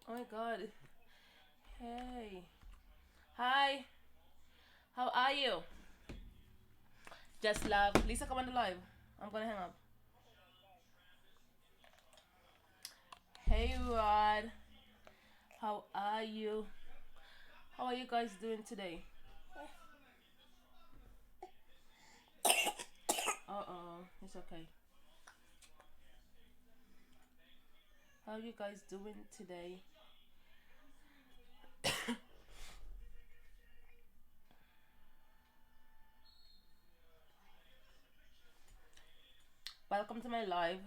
Oh my god. Hey. Hi. How are you? Just love. Lisa, come on the live. I'm gonna hang up. Hey Rod. How are you? How are you guys doing today? Uh-oh. It's okay. How are you guys doing today? Welcome to my live.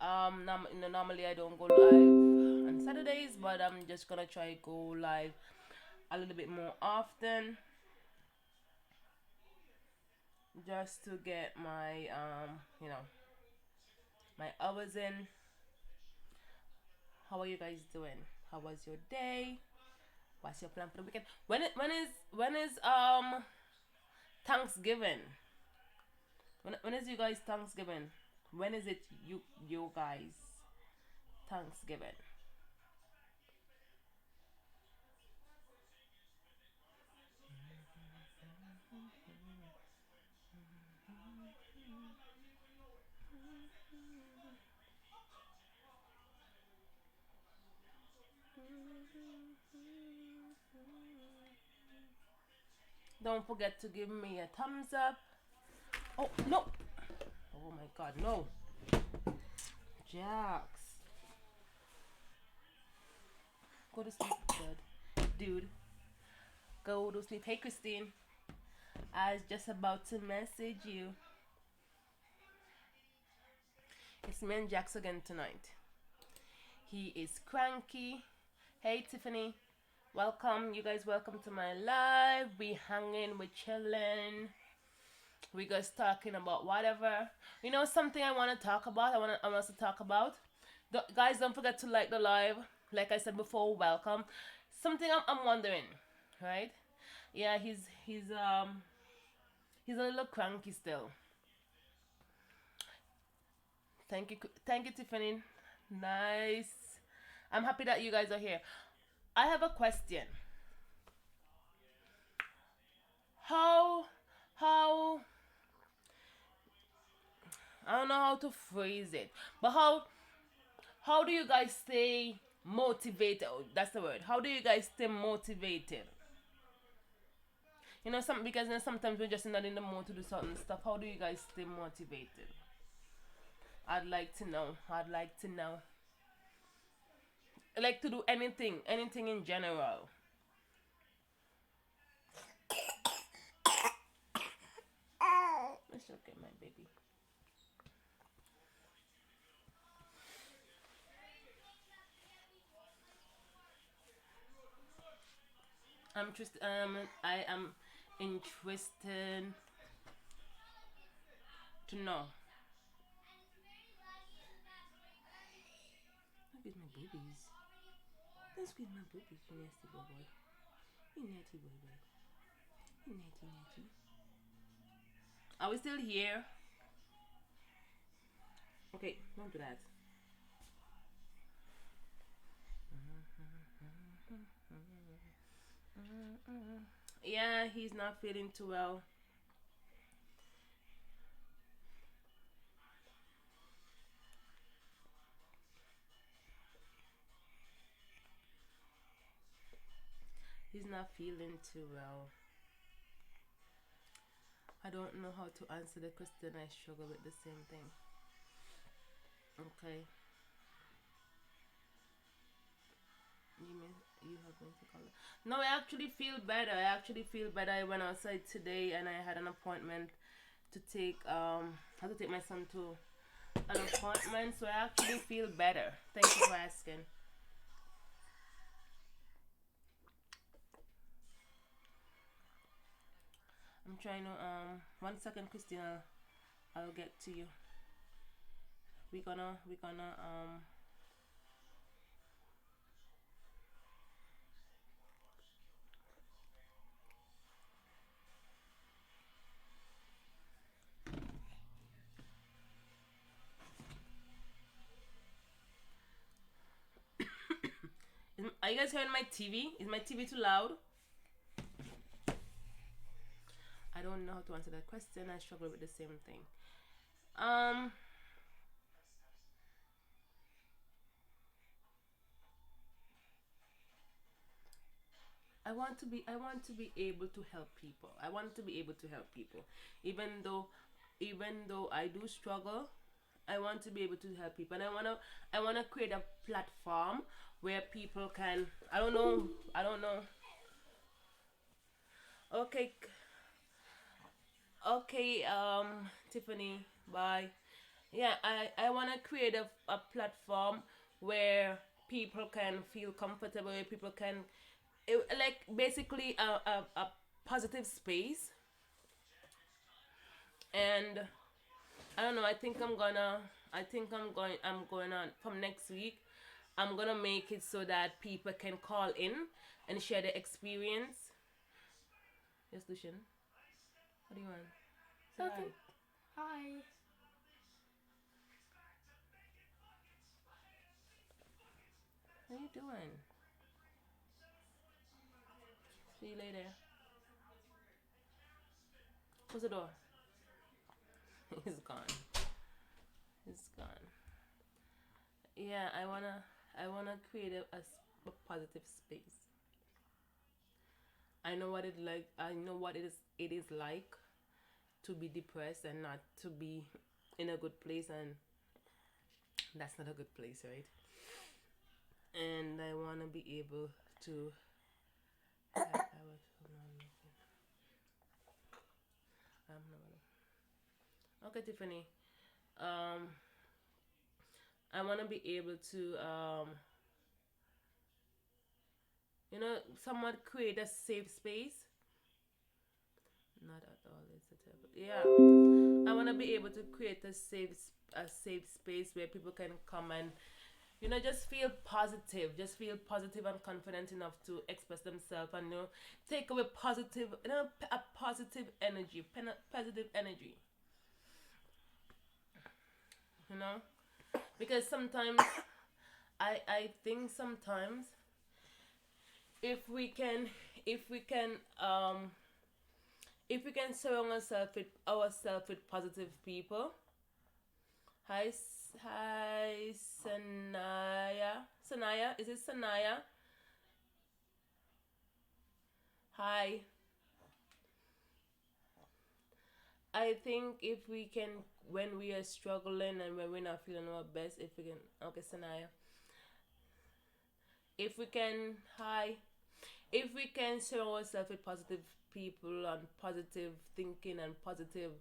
Normally I don't go live on Saturdays, but I'm just gonna try go live a little bit more often, just to get my my hours in. How are you guys doing? How was your day? What's your plan for the weekend? When is Thanksgiving? When is you guys Thanksgiving? When is it you guys Thanksgiving? Don't forget to give me a thumbs up. Oh no! Oh my God, no! Jax, go to sleep, dude. Go to sleep. Hey Christine, I was just about to message you. It's me and Jax again tonight. He is cranky. Hey Tiffany, welcome. You guys, welcome to my live. We hanging, we chilling. We guys talking about whatever. You know something I want to talk about. I want us to talk about. Guys, don't forget to like the live. Like I said before, welcome. Something I'm wondering, right? Yeah, he's a little cranky still. Thank you, Tiffany. Nice. I'm happy that you guys are here. I have a question. How how I don't know how to phrase it, but how do you guys stay motivated? Oh, that's the word. How do you guys stay motivated? Some because sometimes we're just not in the mood to do certain stuff. How do you guys stay motivated? I'd like to know. I'd like to know. I like to do anything in general. It's okay, my baby. I am interested to know. Look at my boobies. Don't squeeze my boobies, you nasty boy. You naughty boy. You naughty naughty. Are we still here? Okay, don't do that. Yeah, he's not feeling too well. He's not feeling too well. I don't know how to answer the question. I struggle with the same thing. Okay. You mean you have been to color? No, I actually feel better. I actually feel better. I went outside today and I had an appointment to take I had to take my son to an appointment, so I actually feel better. Thank you for asking. I'm trying to 1 second, Christina. I'll get to you. We gonna. Are you guys hearing my TV? Is my TV too loud? I don't know how to answer that question. I struggle with the same thing. Um, I want to be able to help people. I want to be able to help people. Even though I do struggle, I want to be able to help people. And I wanna create a platform where people can I don't know. Okay, okay, Tiffany, bye. Yeah, I wanna create a platform where people can feel comfortable, where people can like basically a positive space. And I don't know. I'm going on from next week. I'm gonna make it so that people can call in and share their experience. Yes, Lucian. What do you want? Something. Hi. What are you doing? See you later. Close the door. He's gone. He's gone. Yeah, I wanna create a positive space. I know what it like. I know what it is like to be depressed and not to be in a good place, and that's not a good place, right? And I want to be able to. I was. Okay, Tiffany. Um, I want to be able to, somewhat create a safe space. Not at all. It's a terrible. Yeah, I want to be able to create a safe space where people can come and just feel positive, just feel positive and confident enough to express themselves, and take away positive, a positive energy, positive energy, you know because sometimes I think sometimes if we can if we can if we can surround ourselves with positive people. Hi, Sanaya, is it Sanaya? Hi. I think if we can, when we are struggling and when we're not feeling our best, if we can, okay, Sanaya, if we can, hi, if we can surround ourselves with positive people and positive thinking and positive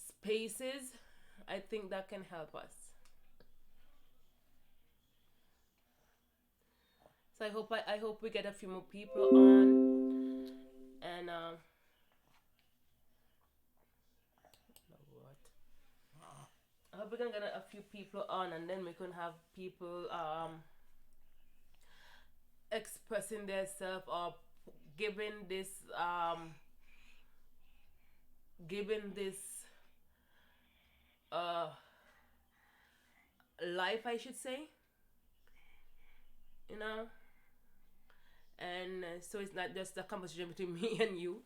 spaces, I think that can help us. So I hope we get a few more people on, and what? I hope we can get a few people on, and then we can have people expressing themselves or giving this um giving this uh life, I should say, you know and so it's not just a conversation between me and you,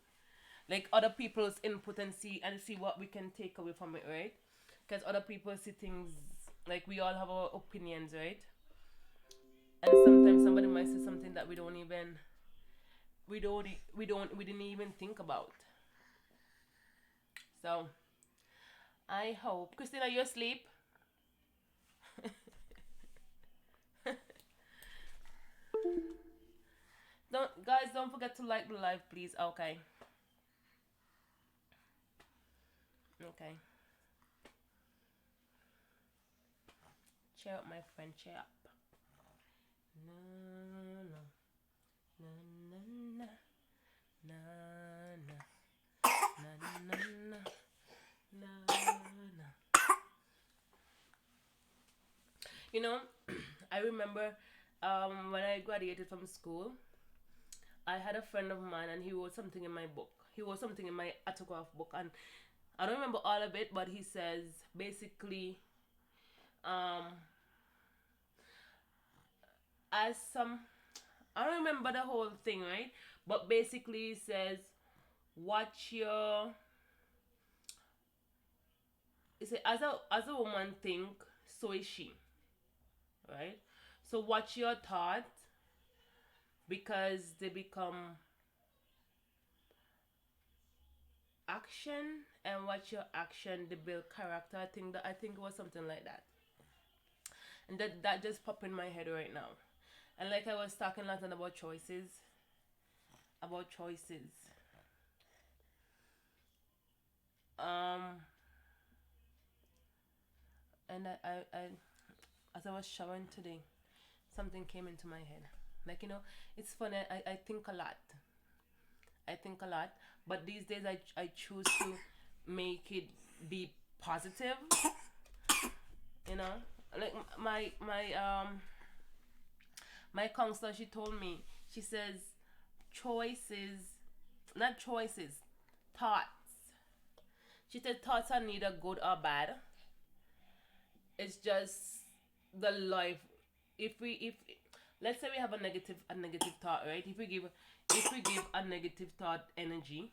like other people's input, and see what we can take away from it, right? Because other people see things, like we all have our opinions, right? And sometimes somebody might say something that we didn't even think about. So I hope, Christina, you asleep? Don't forget to like the live, please. Okay. Okay. Cheer up, my friend. Cheer up. No, no, no, no, no, no, no, no, no, no, no. You know, I remember when I graduated from school, I had a friend of mine, and he wrote something in my book. He wrote something in my autograph book, and I don't remember all of it, but he says basically, um, as some I don't remember the whole thing, right? But basically, it says, watch your. It says, as a woman think, so is she, right? So watch your thoughts because they become action, and watch your action they build character. I think it was something like that, and that just popped in my head right now. And like I was talking last night about choices, about choices. Um, and as I was showering today, something came into my head. Like, it's funny. I think a lot. I think a lot, but these days I choose to make it be positive. You know, like my counselor, she told me, she says, choices, not choices, thoughts. She said thoughts are neither good or bad. It's just the life. If let's say we have a negative thought, right? If we give a negative thought energy,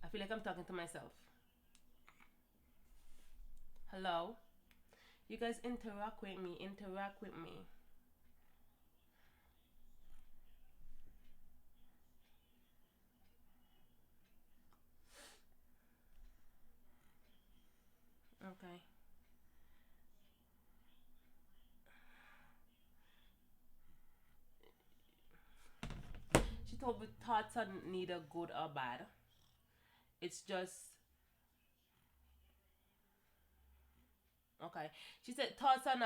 I feel like I'm talking to myself. Hello, you guys, interact with me. Interact with me. Okay. She told me thoughts are neither good or bad. It's just okay. She said thoughts are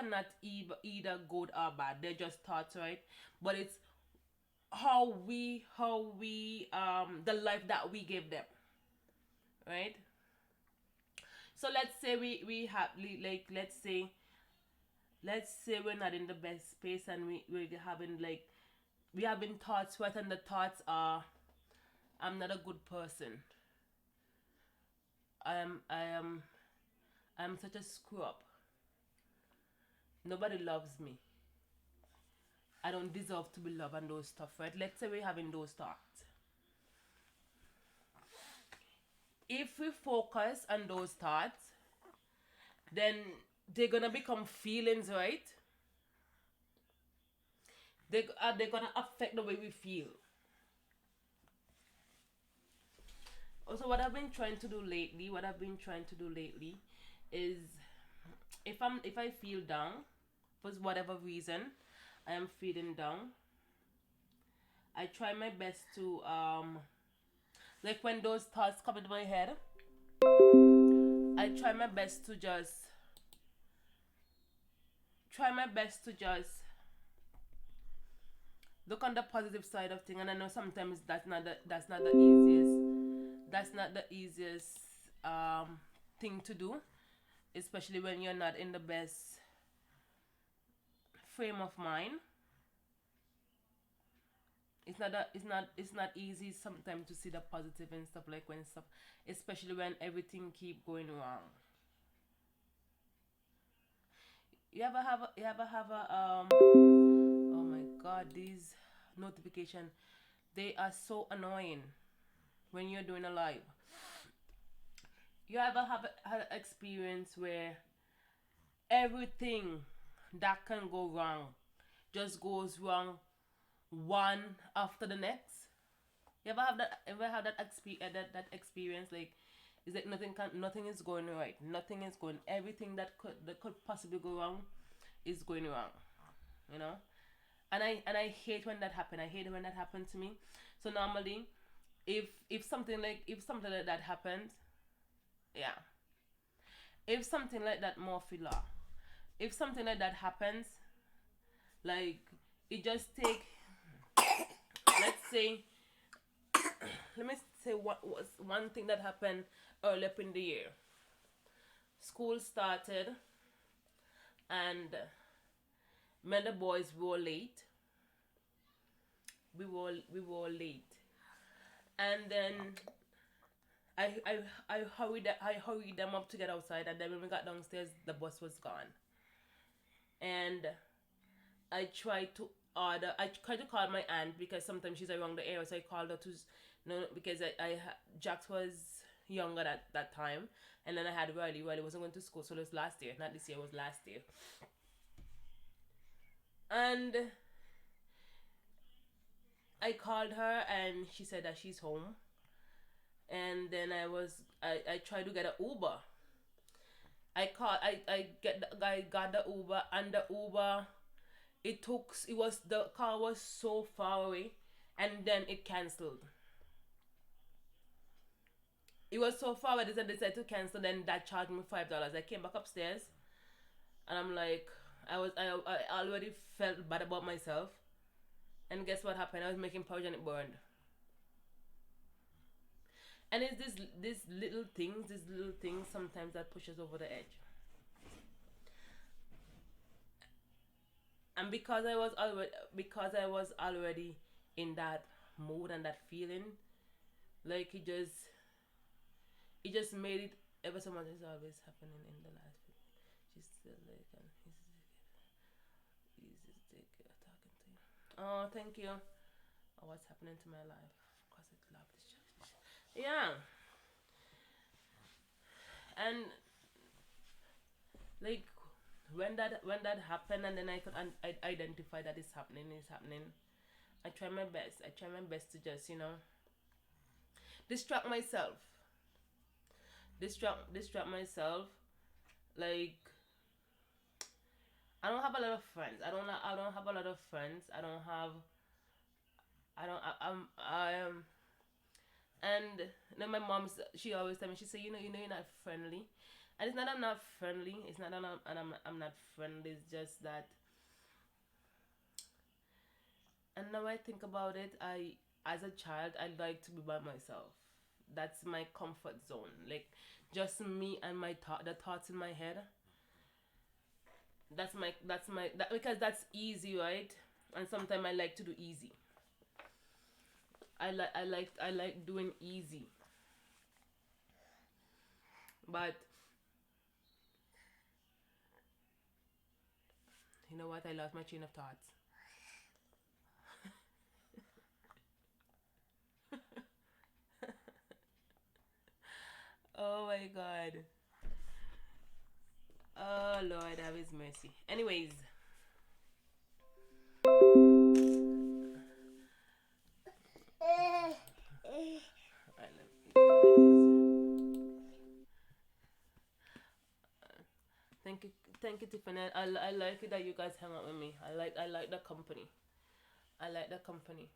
not either good or bad. They're just thoughts, right? But it's how we the life that we give them, right? So let's say we have like let's say we're not in the best space, and we're having like we having thoughts, right? And the thoughts are, I'm not a good person. I am such a screw up. Nobody loves me. I don't deserve to be loved, and those stuff, right? Let's say we're having those thoughts. If we focus on those thoughts, then they're gonna become feelings, right? They're gonna affect the way we feel. Also, what I've been trying to do lately, is if I feel down for whatever reason, I am feeling down. I try my best to like when those thoughts come into my head, I try my best to just look on the positive side of things. And I know sometimes that's not the easiest thing to do, especially when you're not in the best frame of mind. It's not easy sometimes to see the positive and stuff, like when stuff, especially when everything keep going wrong. You ever have a oh my god, these notification, they are so annoying when you're doing a live. You ever have had an experience where everything that can go wrong just goes wrong one after the next? You ever have that experience, like, it's like nothing is going right. Nothing is going, everything that could possibly go wrong is going wrong, you know? And I hate when that happen. I hate it when that happened to me. So normally, if something like that happens, yeah. If something like that, more filler. If something like that happens, like, it just take, let's say, let me say what was one thing that happened early up in the year. School started, and me and the boys were late. We were late, and then I hurried them up to get outside, and then when we got downstairs, the bus was gone. And I try to call my aunt because sometimes she's around the area, so I called her to no because Jax was younger at that time, and then I had Riley. Riley wasn't going to school, so it was last year, not this year, it was last year. And I called her and she said that she's home. And then I tried to get an Uber. I got the Uber, and the Uber, the car was so far away, and then it canceled. It was so far away that I decided to cancel. Then that charged me $5. I came back upstairs, and I'm like, I already felt bad about myself. And guess what happened? I was making porridge and it burned. And it's these little things sometimes that pushes over the edge. And because I was already in that mood and that feeling, like it just made it ever so much is always happening in the life. She's still like and he's talking to you. Oh, thank you. Oh, what's happening to my life? Cause it love distraction. Yeah, and like when that happened, and then I identify that it's happening. It's happening. I try my best. I try my best to just distract myself. Distract myself. Like I don't have a lot of friends. I don't have a lot of friends. I don't have. I don't. I am. And then my mom, she always tell me, she say, you're not friendly, and it's not that I'm not friendly. It's not that I'm not friendly. It's just that, and now I think about it, as a child, I like to be by myself. That's my comfort zone. Like just me and the thoughts in my head. Because that's easy, right? And sometimes I like to do easy. I like doing easy, but you know what? I lost my train of thoughts. Oh my god. Oh Lord, have His mercy. Anyways, alright, thank you, thank you, Tiffany. I like it that you guys hang out with me. I like the company. I like the company.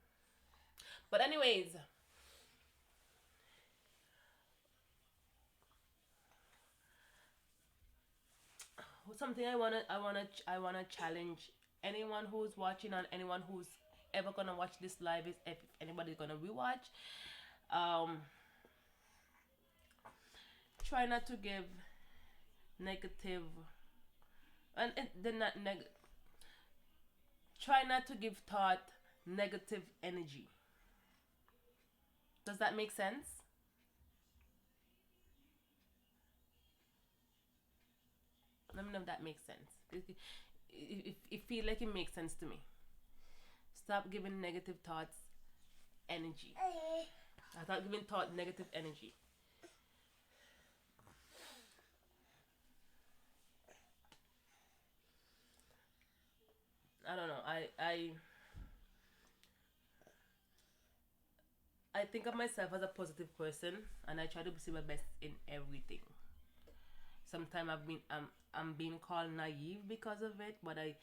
But anyways, something I wanna challenge anyone who's watching and anyone who's ever gonna watch this live is if anybody's gonna rewatch. Um, try not to give negative they're not try not to give thought negative energy. Does that make sense? Let me know if that makes sense. It feel like it makes sense to me. Stop giving negative thoughts energy. I start giving thought negative energy. I don't know. I think of myself as a positive person, and I try to see my best in everything. Sometimes I'm being called naive because of it, but I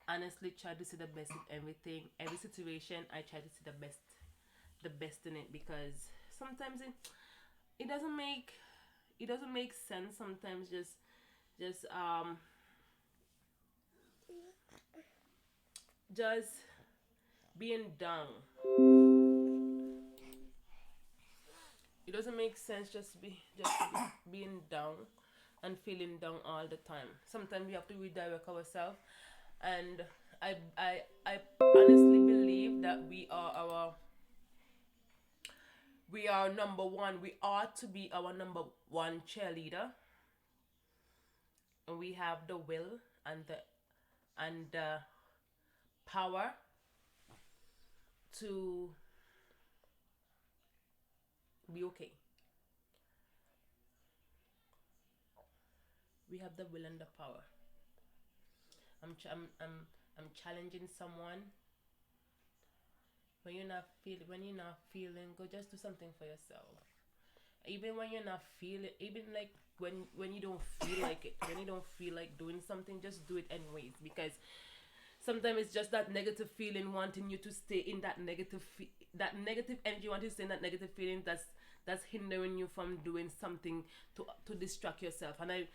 honestly try to see the best in everything, every situation. I try to see the best in it because sometimes it doesn't make sense. Sometimes just just being down. It doesn't make sense just being down and feeling down all the time. Sometimes we have to redirect ourselves, and I honestly believe that we are number one. We ought to be our number one cheerleader, and we have the will and the power to be okay. We have the will and the power. I'm challenging someone. When you're not feeling, go just do something for yourself. Even when you're not feeling, even like when you don't feel like it, when you don't feel like doing something, just do it anyways. Because sometimes it's just that negative feeling wanting you to stay in that that negative energy wanting to stay in that negative feeling that's hindering you from doing something to distract yourself. And I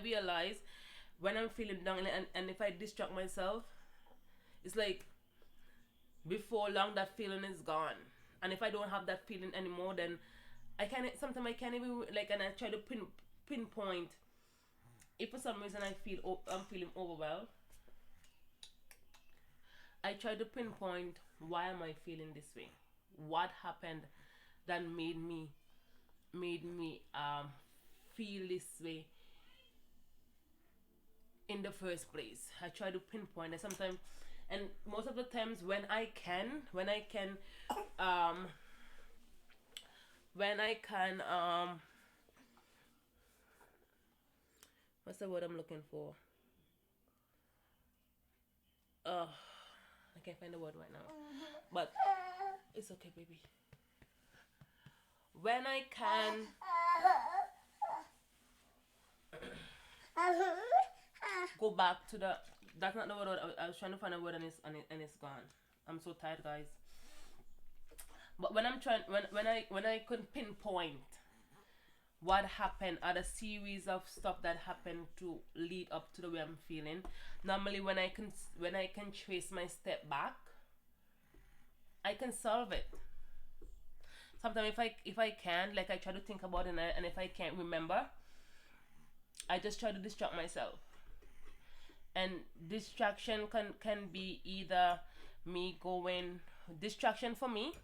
realize when I'm feeling down, and if I distract myself, it's like before long that feeling is gone. And if I don't have that feeling anymore, then I can't even like, and I try to pinpoint if for some reason I'm feeling overwhelmed. I try to pinpoint why am I feeling this way, what happened that made me feel this way in the first place. I try to pinpoint it sometimes, and most of the times um, when I can, what's the word I'm looking for? I can't find the word right now, but it's okay, baby. When I can go back to the, that's not the word I was trying to find a word, and it's gone. I'm so tired, guys. But when I'm trying, when I could pinpoint what happened at a series of stuff that happened to lead up to the way I'm feeling. Normally, when I can trace my step back, I can solve it. Sometimes if I can, like, I try to think about it, and if I can't remember, I just try to distract myself. And distraction can be either me going, distraction for me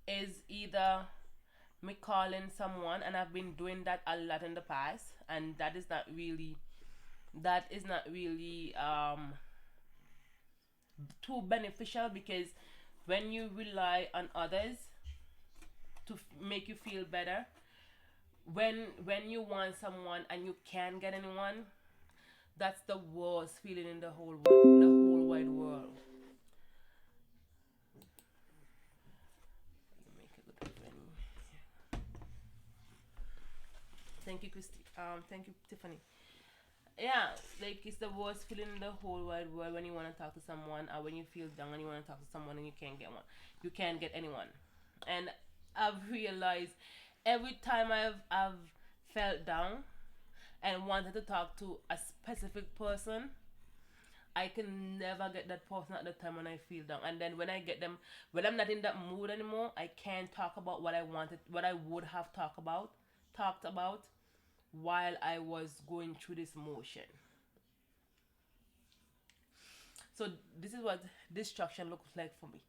is either me calling someone, and I've been doing that a lot in the past, and that is not really too beneficial, because when you rely on others to make you feel better, when you want someone and you can't get anyone, that's the worst feeling in the whole wide world. Make it look funny. Thank you, Christy. Thank you, Tiffany. Yeah, like, it's the worst feeling in the whole wide world when you want to talk to someone, or when you feel down and you want to talk to someone and you can't get one. You can't get anyone. And I've realized every time I've felt down and wanted to talk to a specific person, I can never get that person at the time when I feel down. And then when I get them, when I'm not in that mood anymore, I can't talk about what I would have talked about while I was going through this motion. So this is what distraction looks like for me.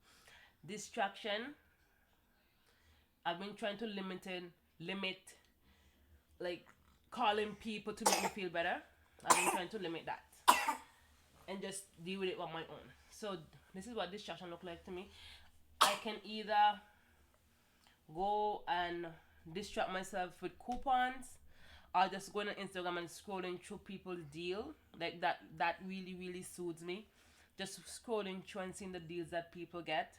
Distraction, I've been trying to limit, like, calling people to make me feel better. I've been trying to limit that and just deal with it on my own. So this is what distraction look like to me. I can either go and distract myself with coupons, or just going on Instagram and scrolling through people's deal. Like, that really really soothes me. Just scrolling through and seeing the deals that people get.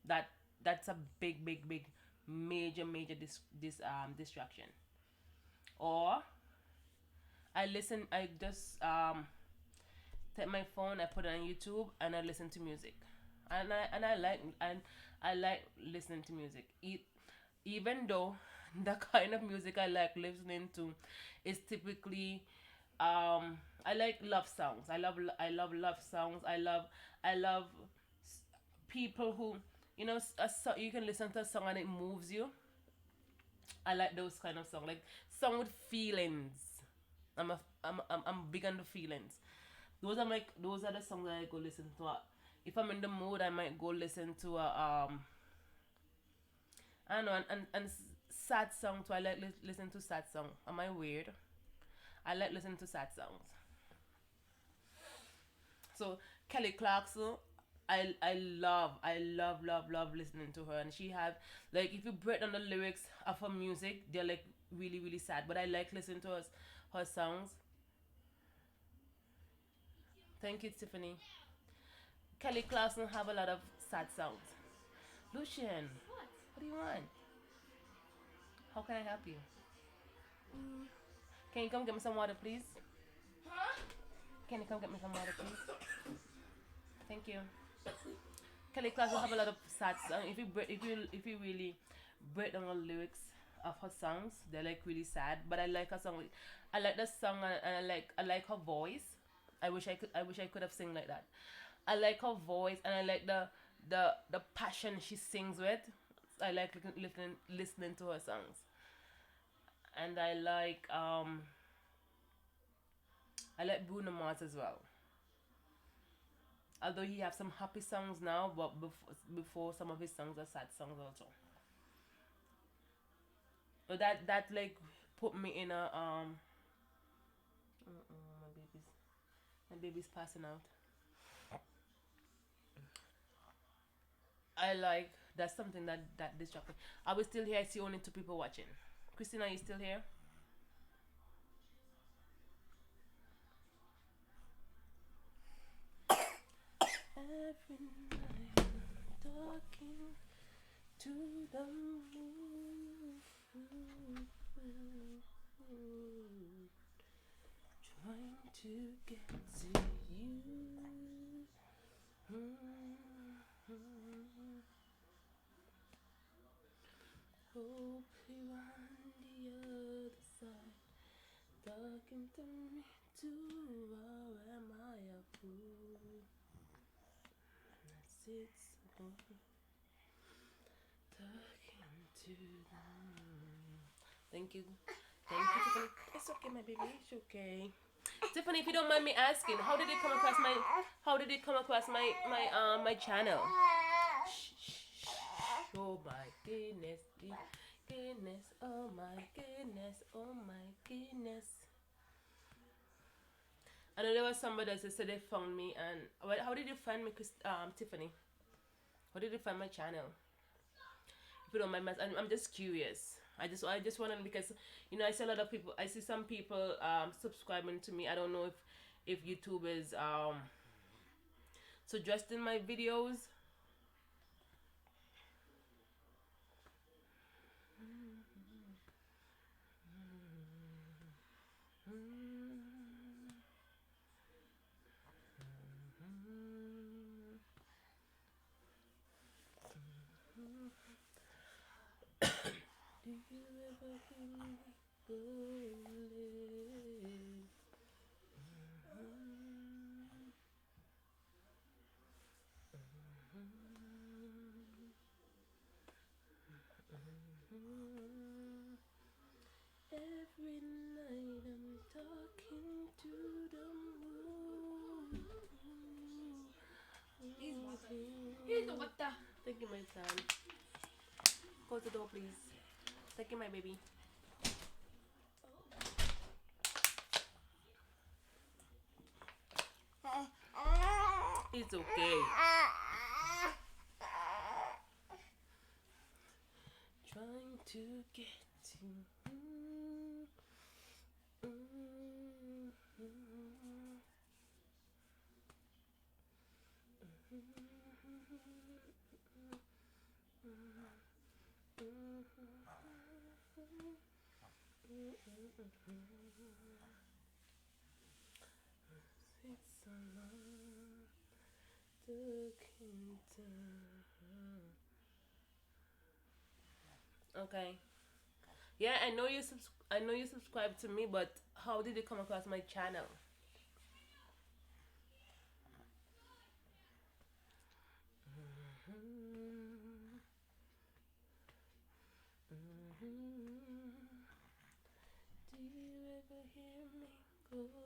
That that's a big major distraction. Or I just take my phone, I put it on YouTube, and I listen to music. And I like listening to music. Even though the kind of music I like listening to is typically, I like love songs. I love love songs. I love people who, you can listen to a song and it moves you. I like those kind of songs, like song with feelings. I'm big on the feelings. Those are the songs that I go listen to. If I'm in the mood, I might go listen to a, I don't know, and sad song too. I like listen to sad song. Am I weird? I like listening to sad songs. Also, Kelly Clarkson. I love listening to her, and she have like if you break down the lyrics of her music, they're like really really sad. But I like listening to her songs. Thank you, Tiffany. Kelly Clarkson have a lot of sad songs. Lucian, what do you want? How can I help you? Can you come get me some water, please? Can you come get me some water, please? Thank you. Kelly Clarkson have a lot of sad songs. If you really break down the lyrics of her songs, they're like really sad. But I like her song. I like the song and I like her voice. I wish I could have sing like that. I like her voice and I like the passion she sings with. I like listening to her songs. And I like Bruno Mars as well. Although he have some happy songs now, but before some of his songs are sad songs also. But that like put me in a my baby's passing out. I like that's something that distracted. Are we still here? I see only two people watching. Christina, are you still here? Every night talking to the moon, trying to get to you. Hope you're on the other side, talking to me too. Or am I a fool? That's it, so talking to the moon. Thank you. Thank you, Tiffany. It's okay, my baby. It's okay. Tiffany, if you don't mind me asking, how did it come across my channel? Shh, shh, shh. Oh my goodness, goodness, oh my goodness, oh my goodness. I know there was somebody that said they found me, and how did you find me, Tiffany? How did you find my channel? If you don't mind, I'm just curious. I just want to because I see a lot of people. I see some people subscribing to me. I don't know if YouTube is suggesting my videos. Do you ever hear me calling? Every night I'm talking to the moon. Here's the water. Thank you, my son. Close the door, please. Thank you, my baby. It's okay. Trying to get to. It's a long talking time. Okay. Yeah, I know you subscribe to me, but how did you come across my channel? Do you ever hear me calling?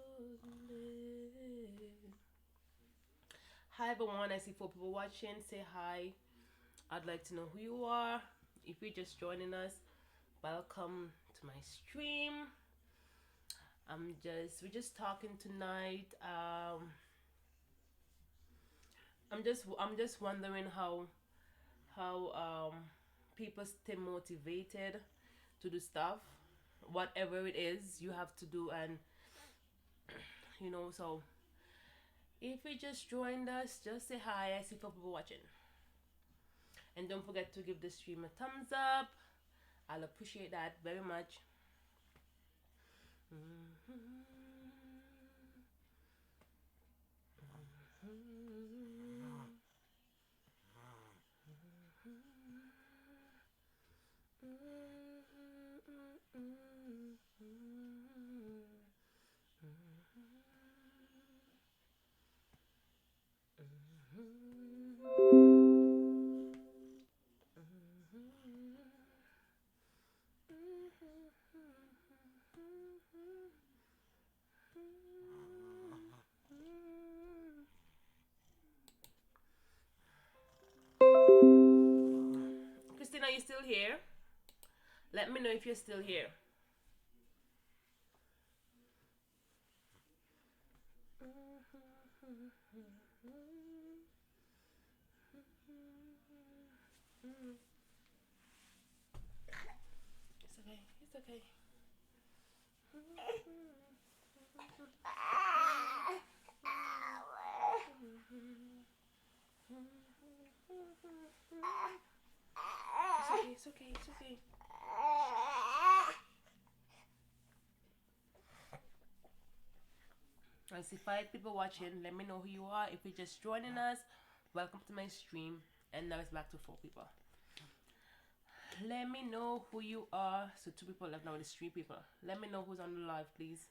Hi everyone, I see four people watching. Say hi. I'd like to know who you are. If you're just joining us, welcome to my stream. We're just talking tonight. I'm just wondering how people stay motivated to do stuff, whatever it is you have to do, and so if you just joined us, just say hi. I see people watching, and don't forget to give the stream a thumbs up. I'll appreciate that very much. Christina, you still here? Let me know if you're still here. It's okay. It's okay. It's okay. It's okay. I see 5 people watching. Let me know who you are. If you're just joining us, welcome to my stream. And now it's back to 4 people. Let me know who you are. So 2 people left, now it's 3 people. Let me know who's on the live, please.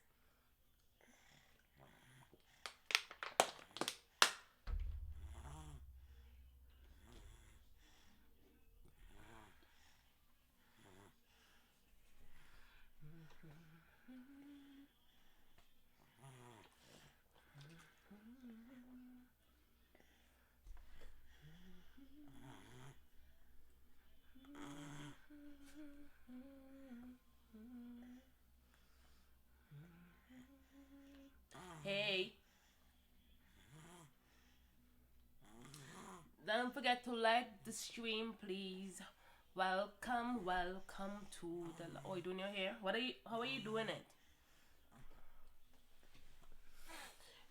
Hey. Don't forget to like the stream, please. Welcome to the. Oh, you doing your hair? How are you doing it?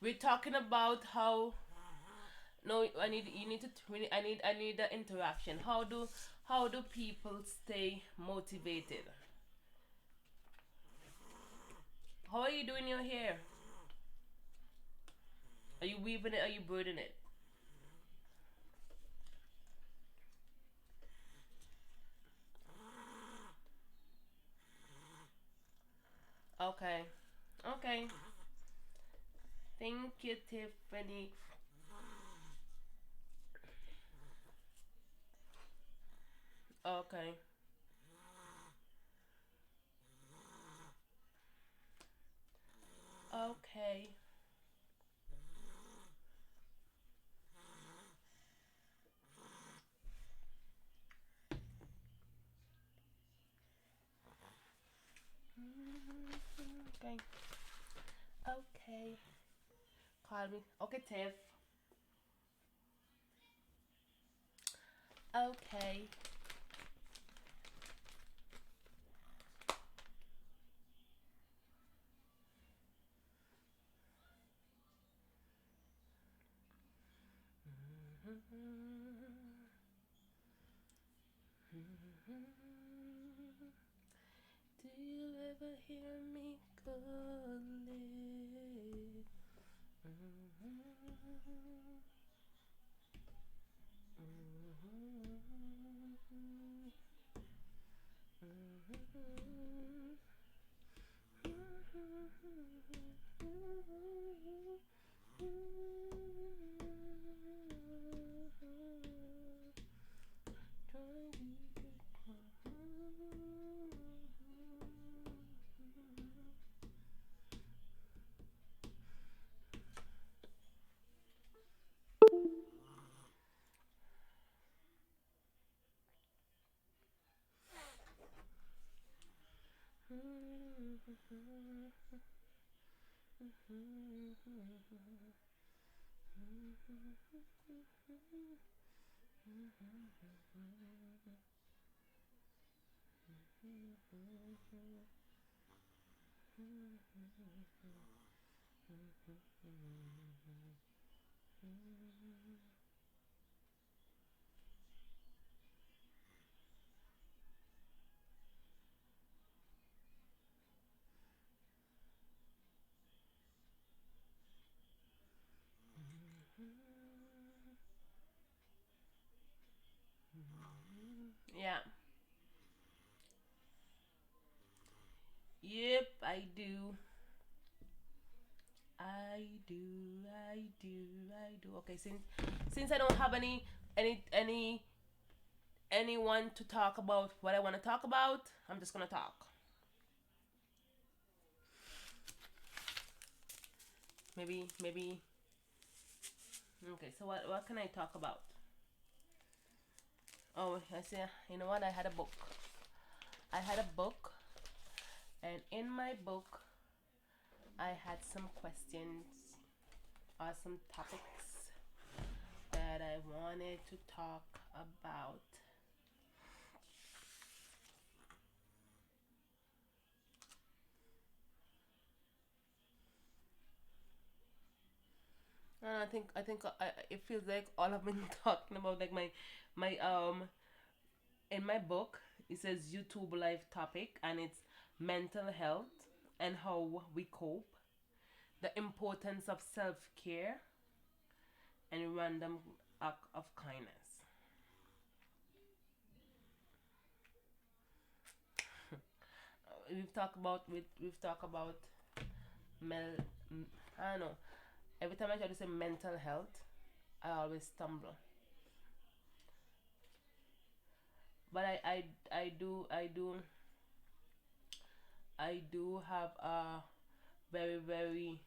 We're talking about how. No, I need. You need to. I need the interaction. How do people stay motivated? How are you doing your hair? Are you weaving it? Are you braiding it? Okay. Okay. Thank you, Tiffany. Okay. Okay. Okay. Okay. Call me. Okay, Tiff. Okay. Do you ever hear me calling? Yeah. Yep, I do. I do. I do. I do. Okay, since I don't have any anyone to talk about what I want to talk about, I'm just gonna talk. Maybe. Okay, so what can I talk about? Oh, I see. You know what? I had a book. I had a book, and in my book, I had some questions or some topics that I wanted to talk about. And I think it feels like all I've been talking about, like my in my book it says YouTube life topic, and it's mental health and how we cope, the importance of self care, and random act of kindness. We've talked about mel. I don't know. Every time I try to say mental health, I always stumble. But I do have a very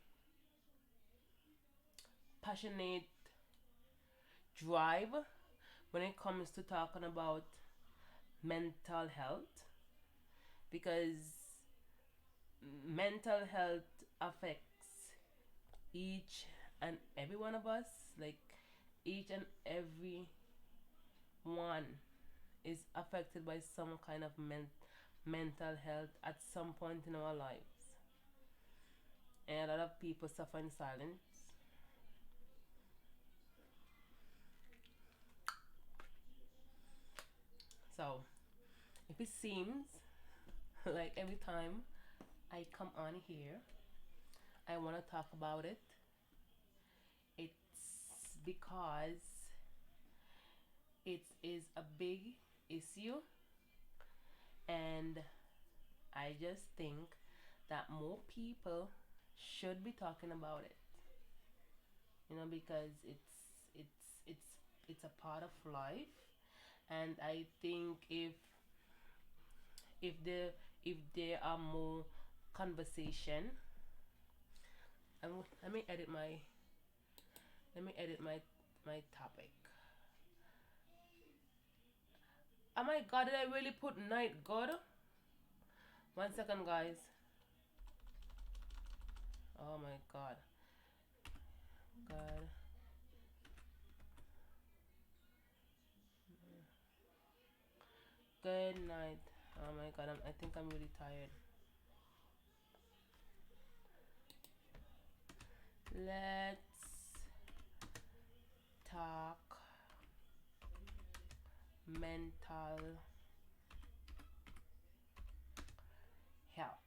passionate drive when it comes to talking about mental health, because mental health affects each and every one of us. Like, each and every one is affected by some kind of mental health at some point in our lives, and a lot of people suffer in silence. So if it seems like every time I come on here I want to talk about it, it's because it is a big issue, and I just think that more people should be talking about it. Because it's a part of life, and I think if there if there are more conversation. Let me edit my topic. Oh my god, did I really put night god? 1 second, guys. Oh my god. God. Good night. Oh my god, I think I'm really tired. Let's talk mental health.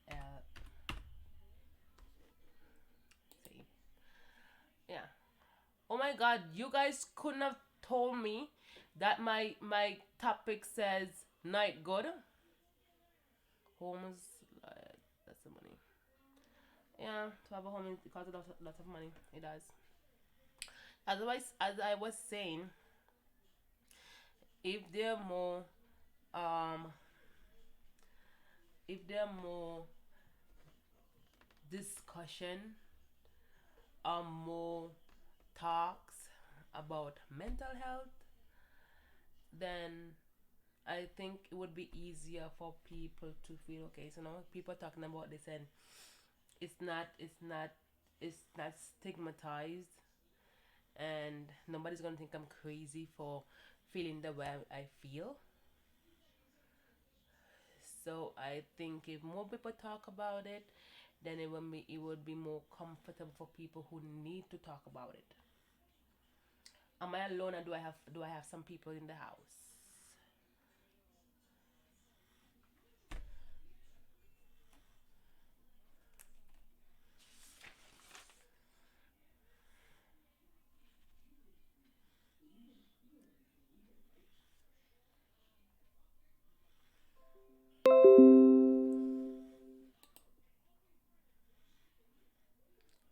Heal. See. Yeah. Oh my god, you guys couldn't have told me that my topic says night good. Homes, that's the money. Yeah, to have a home it costs a lot of money. It does. As I was saying, if there are more um if there are more discussion or more talks about mental health, then I think it would be easier for people to feel okay. So now people are talking about this, and it's not stigmatized, and nobody's gonna think I'm crazy for feeling the way I feel. So I think if more people talk about it, then it would be more comfortable for people who need to talk about it. Am I alone, or do I have some people in the house?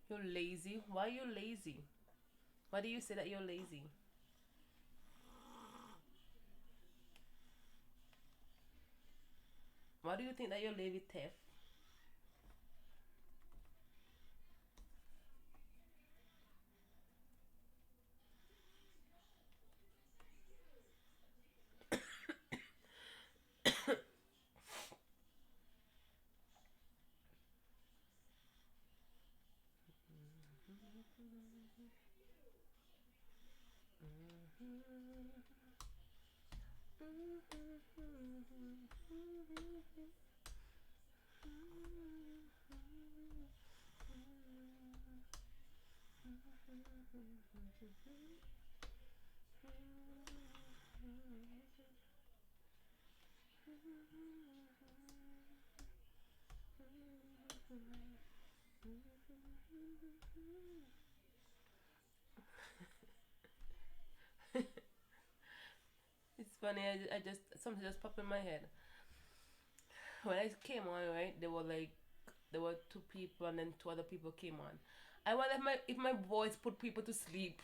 You're lazy. Why are you lazy? Why do you say that you're lazy? Why do you think that you're lazy, Tiff? It's funny. I just something just popped in my head. When I came on, right, there were two people and then two other people came on. I wonder if my voice put people to sleep.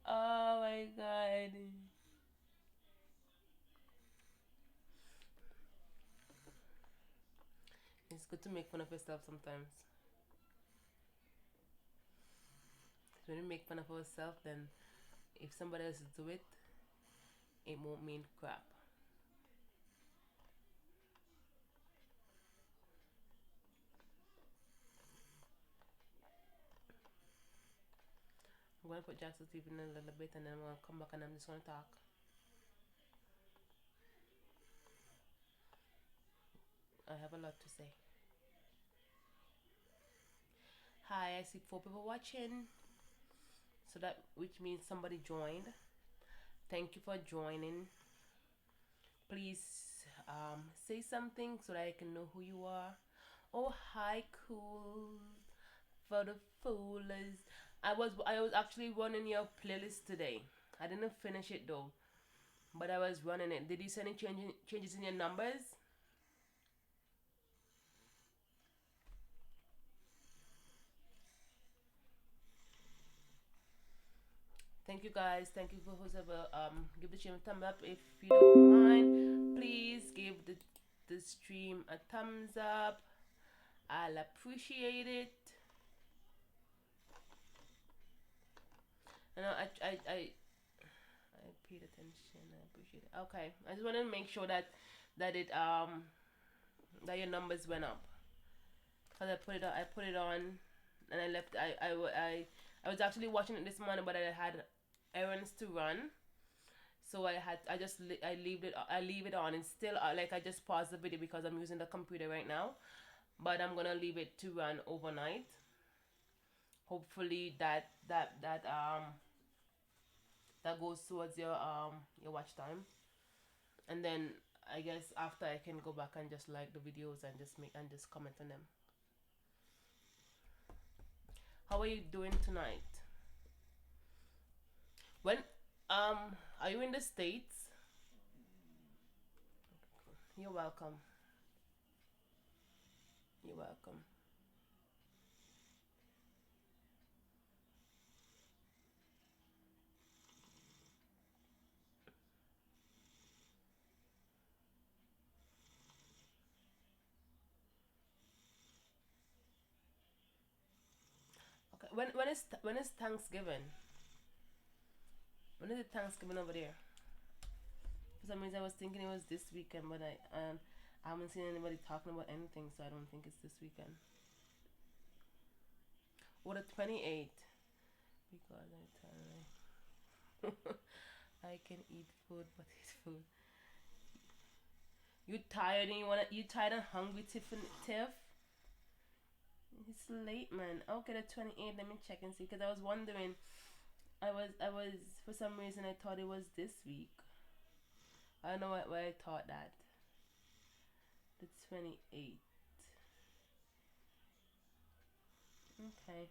Oh my god. It's good to make fun of yourself sometimes. When we make fun of ourselves, then if somebody else do it, it won't mean crap. I'm gonna put Jackson TV in a little bit and then I'm gonna come back and I'm just gonna talk. I have a lot to say. Hi, I see four people watching. So that which means somebody joined. Thank you for joining. Please say something so that I can know who you are. Oh hi cool for the foolers. I was actually running your playlist today. I didn't finish it though, but I was running it. Did you see any changes in your numbers? Thank you guys. Thank you for whoever give the stream a thumb up if you don't mind. Please give the stream a thumbs up. I'll appreciate it. And I paid attention. I appreciate it. Okay, I just wanted to make sure that it that your numbers went up. Cause I put it on, and I left. I was actually watching it this morning, but I had errands to run, so I leave it on, and still like I just paused the video because I'm using the computer right now, but I'm gonna leave it to run overnight. Hopefully that goes towards your watch time, and then I guess after I can go back and just like the videos and just comment on them. How are you doing tonight? When are you in the States? You're welcome. You're welcome. Okay. When is Thanksgiving? When is it Thanksgiving over there? For some reason, I was thinking it was this weekend, but I haven't seen anybody talking about anything, so I don't think it's this weekend. Or the 28th. Because I tell you, I can eat food, but eat food. You tired and you tired and hungry, Tiff? It's late, man. Okay, the 28th. Let me check and see, because I was wondering. I was for some reason I thought it was this week. I don't know why I thought that. The 28th. Okay.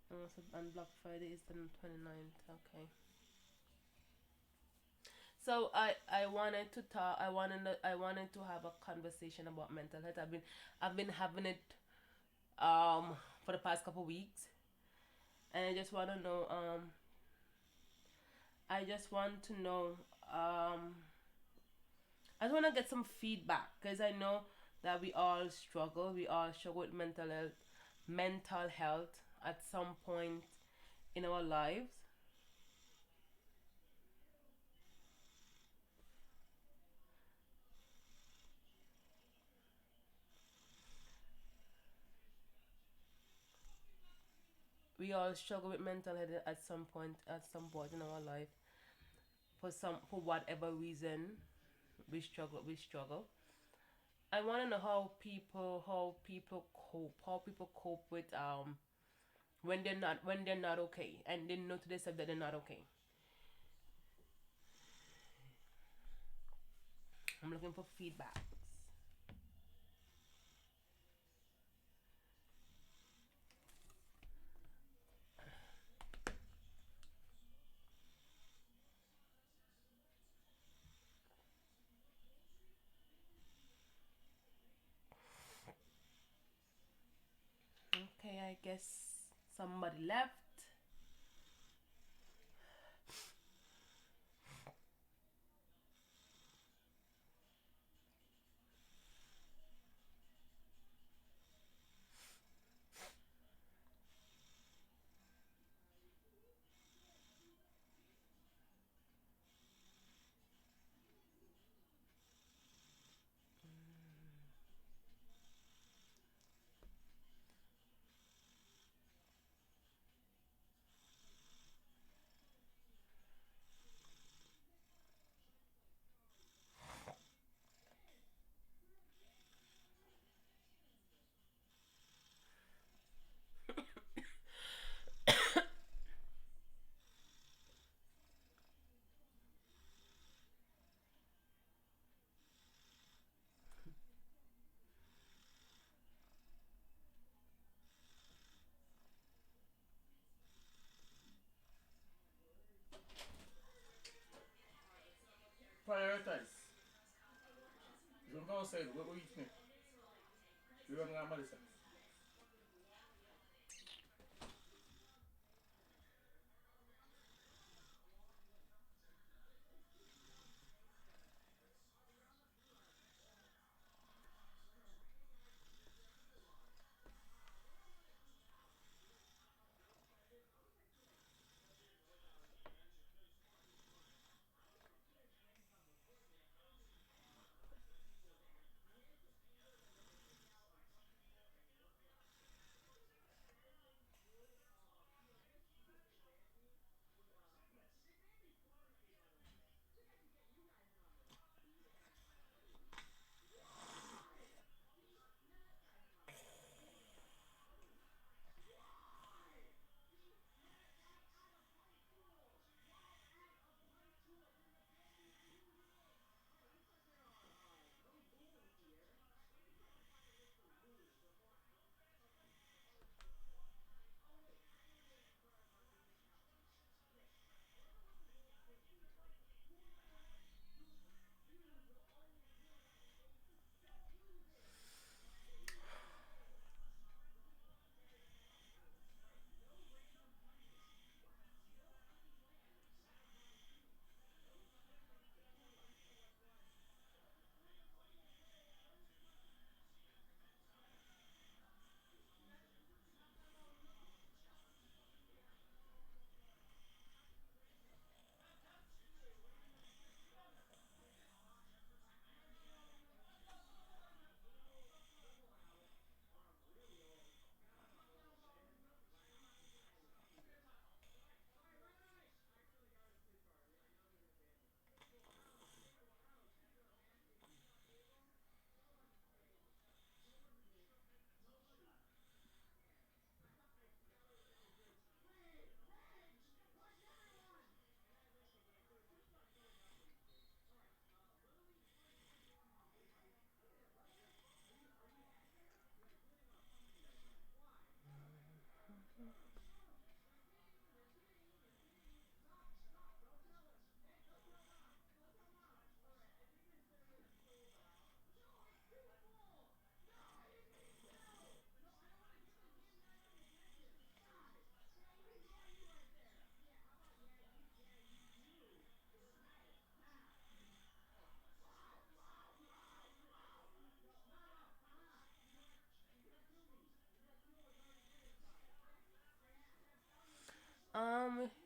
So and Black Friday is the 29th. Okay. So I wanted to talk. I wanted to have a conversation about mental health. I've been having it for the past couple weeks, and I just want to know I just want to get some feedback, because I know that we all struggle. We all struggle with mental health at some point in our lives. We all struggle with mental health at some point in our life. For whatever reason, we struggle. I want to know how people cope with when they're not okay, and they know to themselves that they're not okay. I'm looking for feedbacks. Okay, I guess somebody left. Prioritize. If you come outside, what will you eat me? You run around Melissa.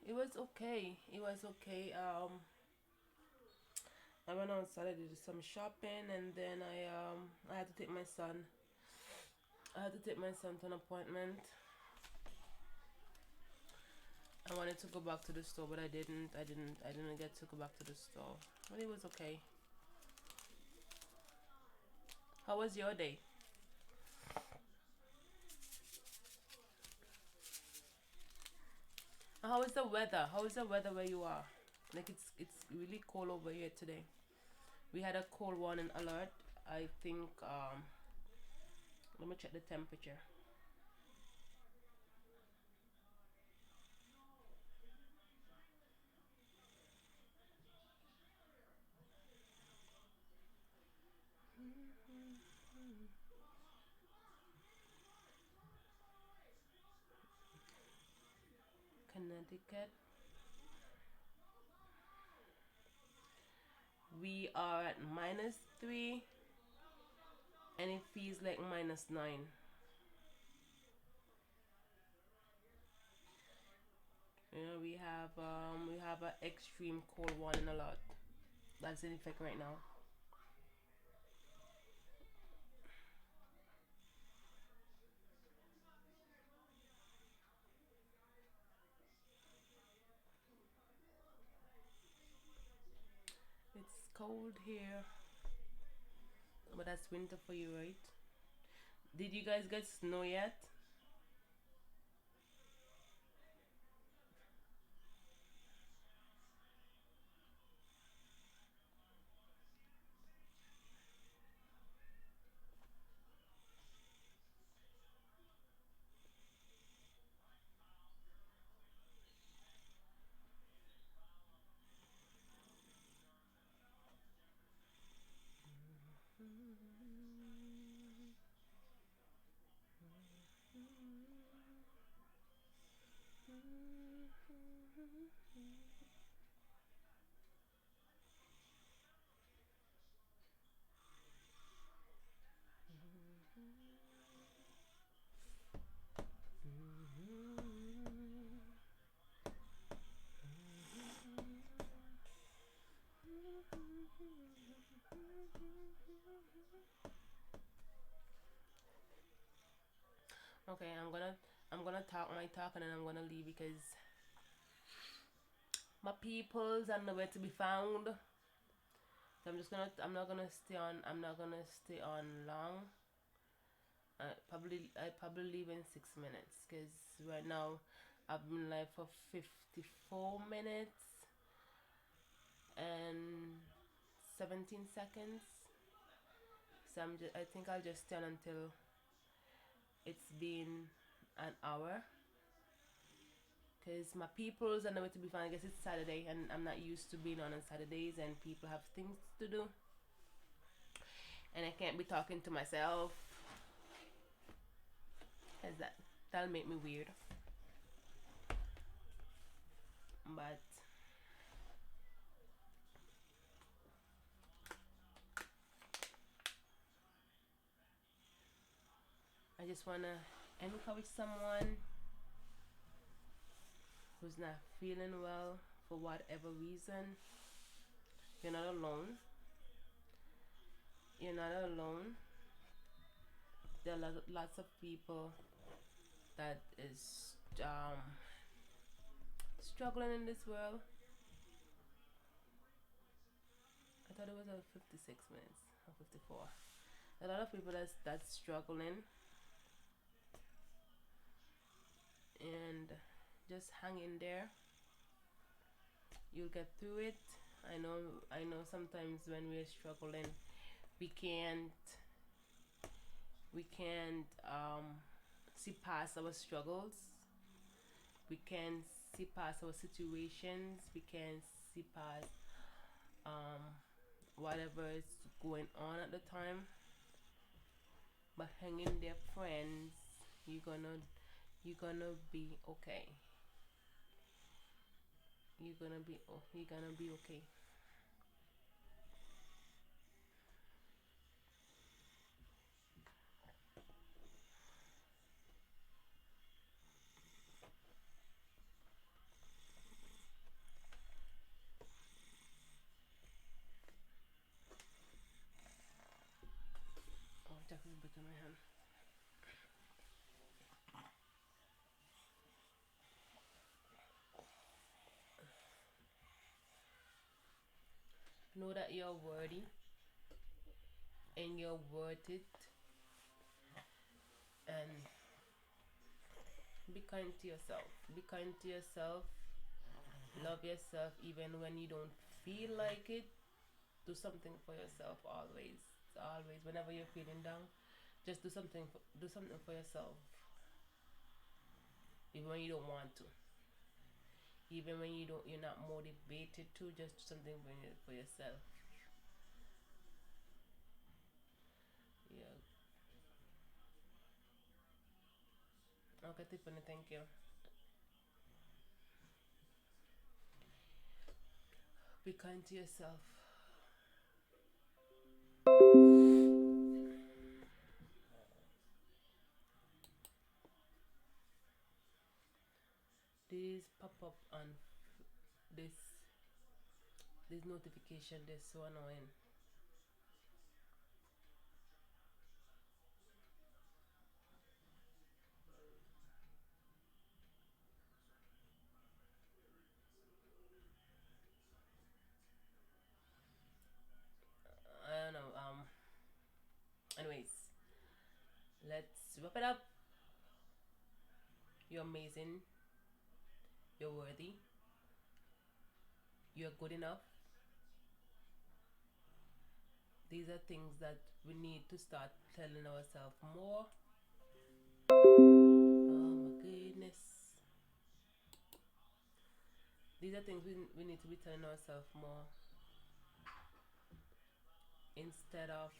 it was okay. It was okay. I went on Saturday to do some shopping, and then I had to take my son. I had to take my son to an appointment. I wanted to go back to the store, but I didn't. I didn't get to go back to the store. But it was okay. How was your day? How is the weather? How is the weather where you are? Like it's really cold over here today. We had a cold warning alert. I think let me check the temperature. Connecticut. We are at -3 and it feels like -9. Yeah, we have an extreme cold warning alert. That's in effect right now. It's cold here, but that's winter for you, right? Did you guys get snow yet? Okay, I'm gonna talk my talk and then I'm gonna leave because my peoples are nowhere to be found. So I'm not gonna stay on long. I probably leave in 6 minutes because right now I've been live for 54 minutes and 17 seconds. So I think I'll just stay on until it's been an hour. Because my peoples are nowhere to be found. I guess it's Saturday and I'm not used to being on Saturdays and people have things to do. And I can't be talking to myself. Cause that'll make me weird. But I just wanna encourage someone who's not feeling well for whatever reason. You're not alone. You're not alone. There are lots of people that is struggling in this world. I thought it was 56 minutes or 54. A lot of people that's struggling, and just hang in there. You'll get through it. I know sometimes when we're struggling we can't see past our struggles. We can see past our situations. We can see past um whatever is going on at the time. But hang in there, friends. You're gonna be okay. You're gonna be okay. Know that you're worthy and you're worth it. And be kind to yourself. Be kind to yourself. Love yourself even when you don't feel like it. Do something for yourself always. Always. Whenever you're feeling down, just do something for yourself. Even when you don't want to. Even when you're not motivated to, just do something for yourself. Yeah. Okay, Tiffany, thank you. Be kind to yourself. These pop up on this notification. They're so annoying. I don't know. Anyways, let's wrap it up. You're amazing. You're worthy. You're good enough. These are things that we need to start telling ourselves more. Oh my goodness. These are things we need to be telling ourselves more instead of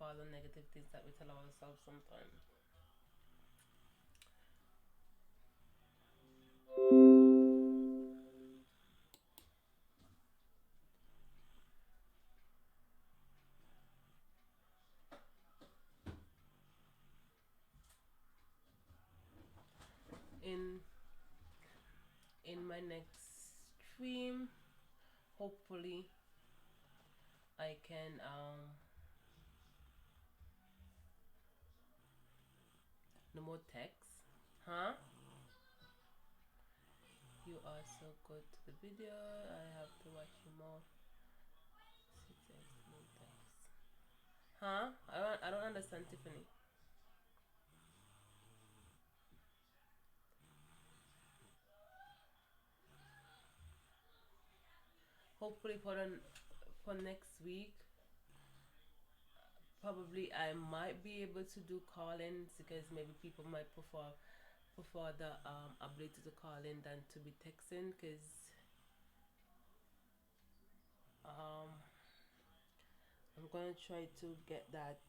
all the negative things that we tell ourselves sometimes. In my next stream, hopefully I can no more text. Huh? You are so good to the video. I have to watch you more. 6x, no thanks. Huh? I don't understand, Tiffany. Hopefully for next week, probably I might be able to do call-ins because maybe people might prefer the ability to call in than to be texting because um I'm gonna try to get that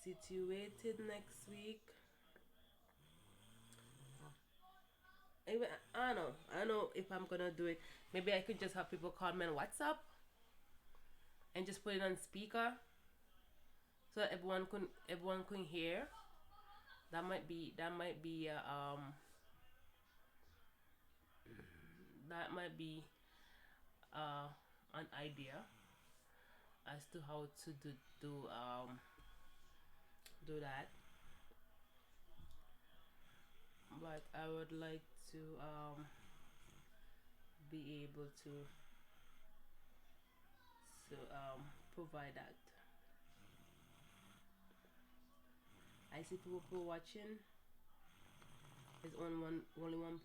situated next week. Even I don't know if I'm gonna do it. Maybe I could just have people call me on WhatsApp and just put it on speaker so that everyone can hear. That might be an idea as to how to do that. But I would like to be able provide that. I see people watching. There's only one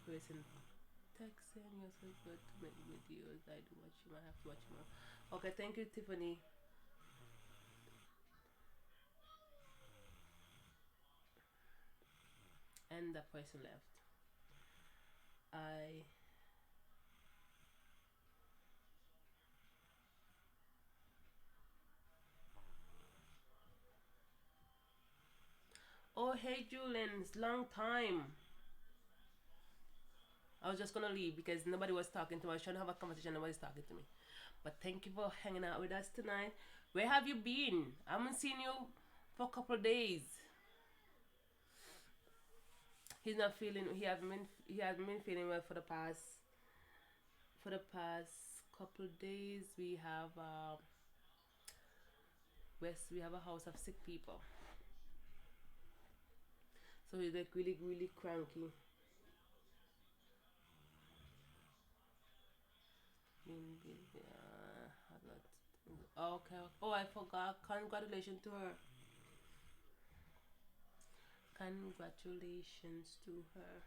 person texting. You're so good to make videos. I do watch you. I have to watch more. Okay, thank you, Tiffany. And the person left. I Oh hey Julian, it's long time. I was just gonna leave because nobody was talking to me. I was trying to have a conversation, nobody's talking to me. But thank you for hanging out with us tonight. Where have you been? I haven't seen you for a couple of days. He's not feeling. He hasn't been feeling well for the past couple of days. We have a house of sick people, so he's like really really cranky. Okay. Oh, I forgot. Congratulations to her. Congratulations to her.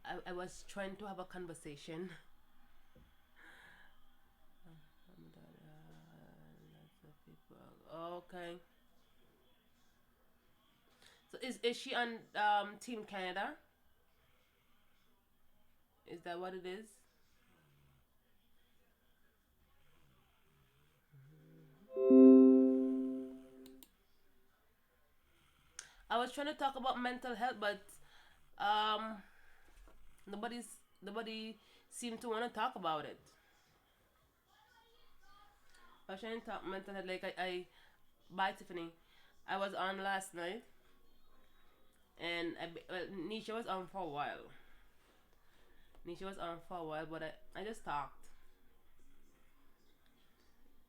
I I was trying to have a conversation. Lots of people. Okay. So is she on Team Canada? Is that what it is? I was trying to talk about mental health, but um, nobody's nobody seemed to want to talk about it. I was trying to talk mental health. Like I bye Tiffany. I was on last night, and Nisha was on for a while. Nisha was on for a while, but I just talked.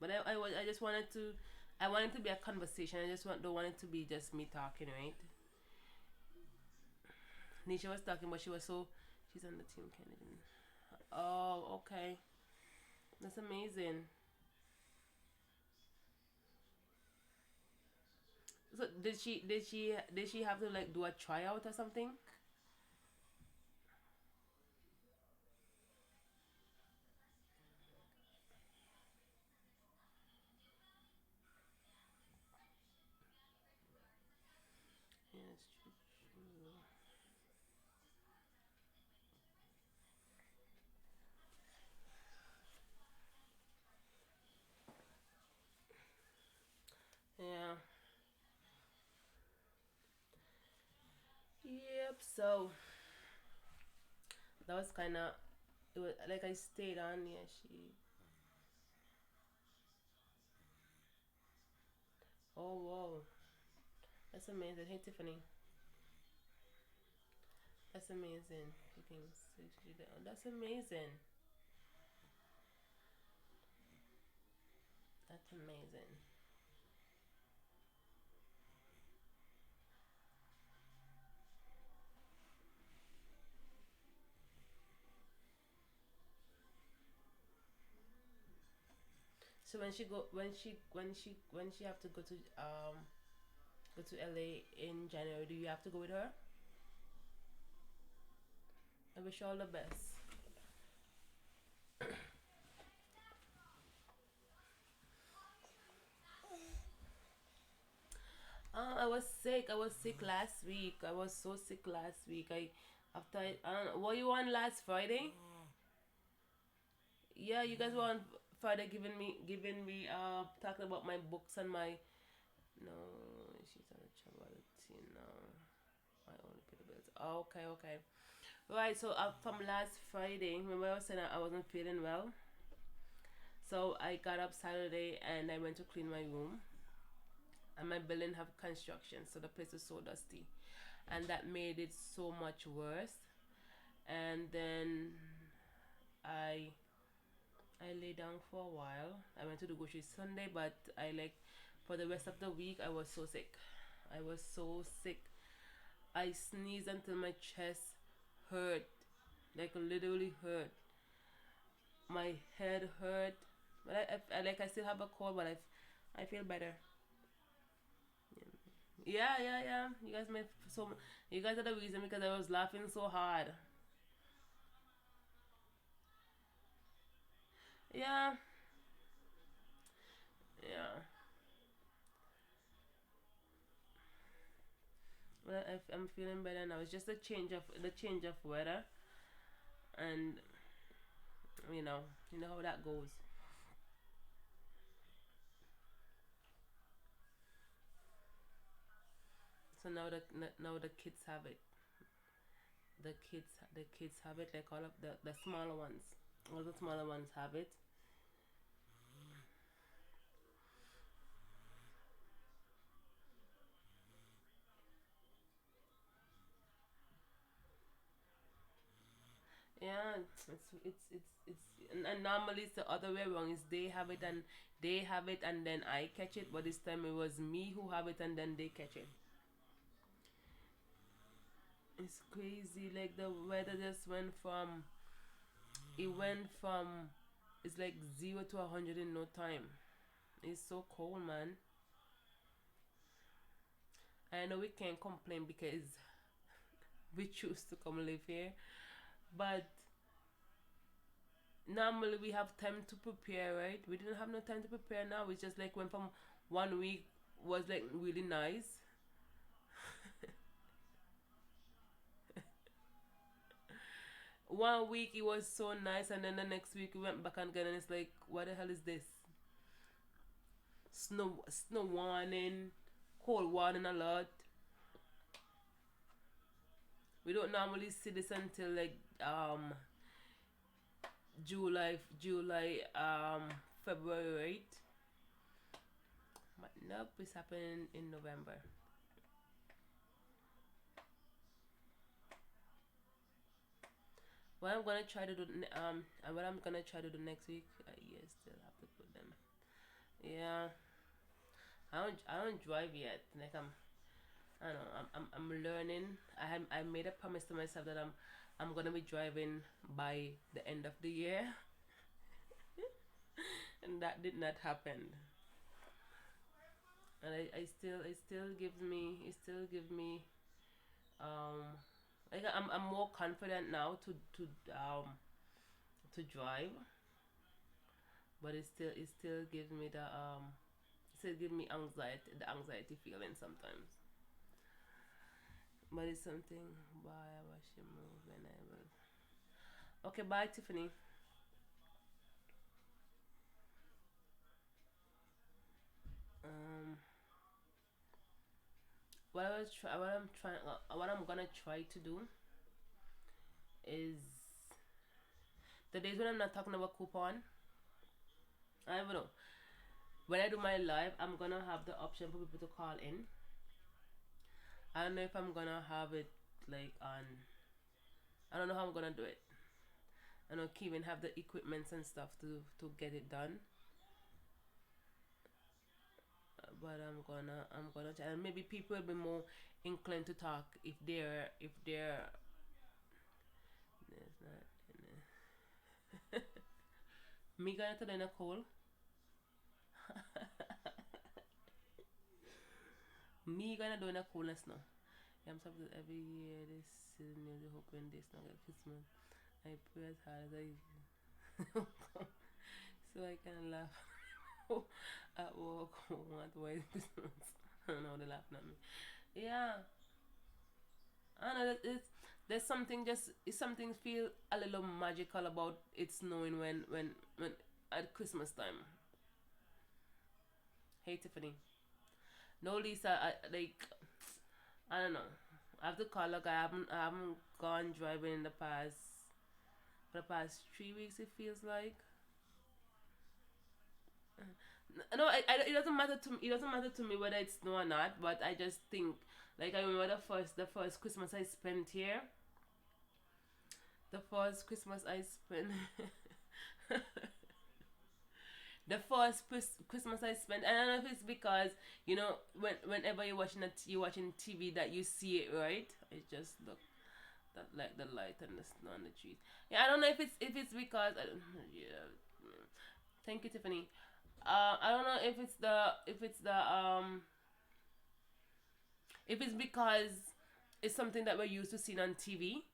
But I just wanted to, I wanted to be a conversation. I just don't want it to be just me talking, right? Nisha was talking, but she was so, she's on the team Kennedy. Oh, okay. That's amazing. So did she have to like do a tryout or something? Yes, true, true. Yeah. Yep. So that was kind of, it was like I stayed on. Yeah, she. Oh wow, that's amazing. Hey Tiffany, that's amazing. Cooking sushi. That's amazing. That's amazing. So when she have to go to LA in January, do you have to go with her? I wish you all the best. I was sick. I was sick last week. I was so sick last week. I don't know. Were you on last Friday? Yeah, you guys were on Friday giving me talking about my books and my no. She's on a travel team now. I only pay the bills. Oh, okay, okay. Right. So from last Friday, remember I was saying I wasn't feeling well. So I got up Saturday and I went to clean my room. And my building have construction, so the place is so dusty, and that made it so much worse. And then I I lay down for a while. I went to the grocery Sunday, but I like for the rest of the week I was so sick. I was so sick. I sneezed until my chest hurt, like literally hurt. My head hurt, but I still have a cold, but I feel better. Yeah, yeah, yeah. You guys made so. You guys are the reason because I was laughing so hard. Yeah, yeah. Well, I'm feeling better now. It's just the change of weather, and you know, you know how that goes. So now the kids have it. The kids have it. Like all of the smaller ones. All the smaller ones have it. Yeah, and normally it's the other way around. Is they have it and then I catch it, but this time it was me who have it and then they catch it. It's crazy. Like the weather just went from it went from it's like 0 to 100 in no time. It's so cold, man. I know we can't complain because we choose to come live here, but normally we have time to prepare, right? We didn't have no time to prepare now. It's just like went from 1 week was like really nice. One week it was so nice, and then the next week we went back again, and it's like, what the hell is this? Snow warning, cold warning a lot. We don't normally see this until like July, February, right? But nope, it's happening in November. What I'm gonna try to do, and what I'm gonna try to do next week, yeah, still have to put them. Yeah, I don't drive yet. Like I don't know, I'm learning. I made a promise to myself that I'm gonna be driving by the end of the year, and that did not happen. And it still gives me um like I'm more confident now to drive, but it still gives me still give me the anxiety feeling sometimes. But it's something. Bye. I watch you move and I will. Okay, bye, Tiffany. Um, what I'm gonna try to do is the days when I'm not talking about coupon. I don't know. When I do my live, I'm gonna have the option for people to call in. I don't know if I'm gonna have it like on. I don't know how I'm gonna do it. I know Kevin have the equipments and stuff to get it done. But I'm gonna try, and maybe people will be more inclined to talk if they're there's not me gonna tell in a call. Me gonna do in a coolness now. Yeah, I'm something every year this season you're hoping this not get Christmas. I pray as hard as I so I can laugh at work want white Christmas. I don't know they laughing at me. Yeah. I know that there's something just it's something feel a little magical about it snowing when at Christmas time. Hey Tiffany. No Lisa like I don't know. I have to call a guy. I haven't gone driving in the past for the past 3 weeks. It feels like. No, it doesn't matter to me. It doesn't matter to me whether it's snow or not. But I just think, like I remember the first Christmas I spent here. The first Christmas I spent. The first Christmas I spent. I don't know if it's because whenever you're watching TV that you see it right. It just look that like the light and the snow and the trees. Yeah, I don't know if it's because I don't. Yeah. Thank you, Tiffany. I don't know if it's because it's something that we're used to seeing on TV,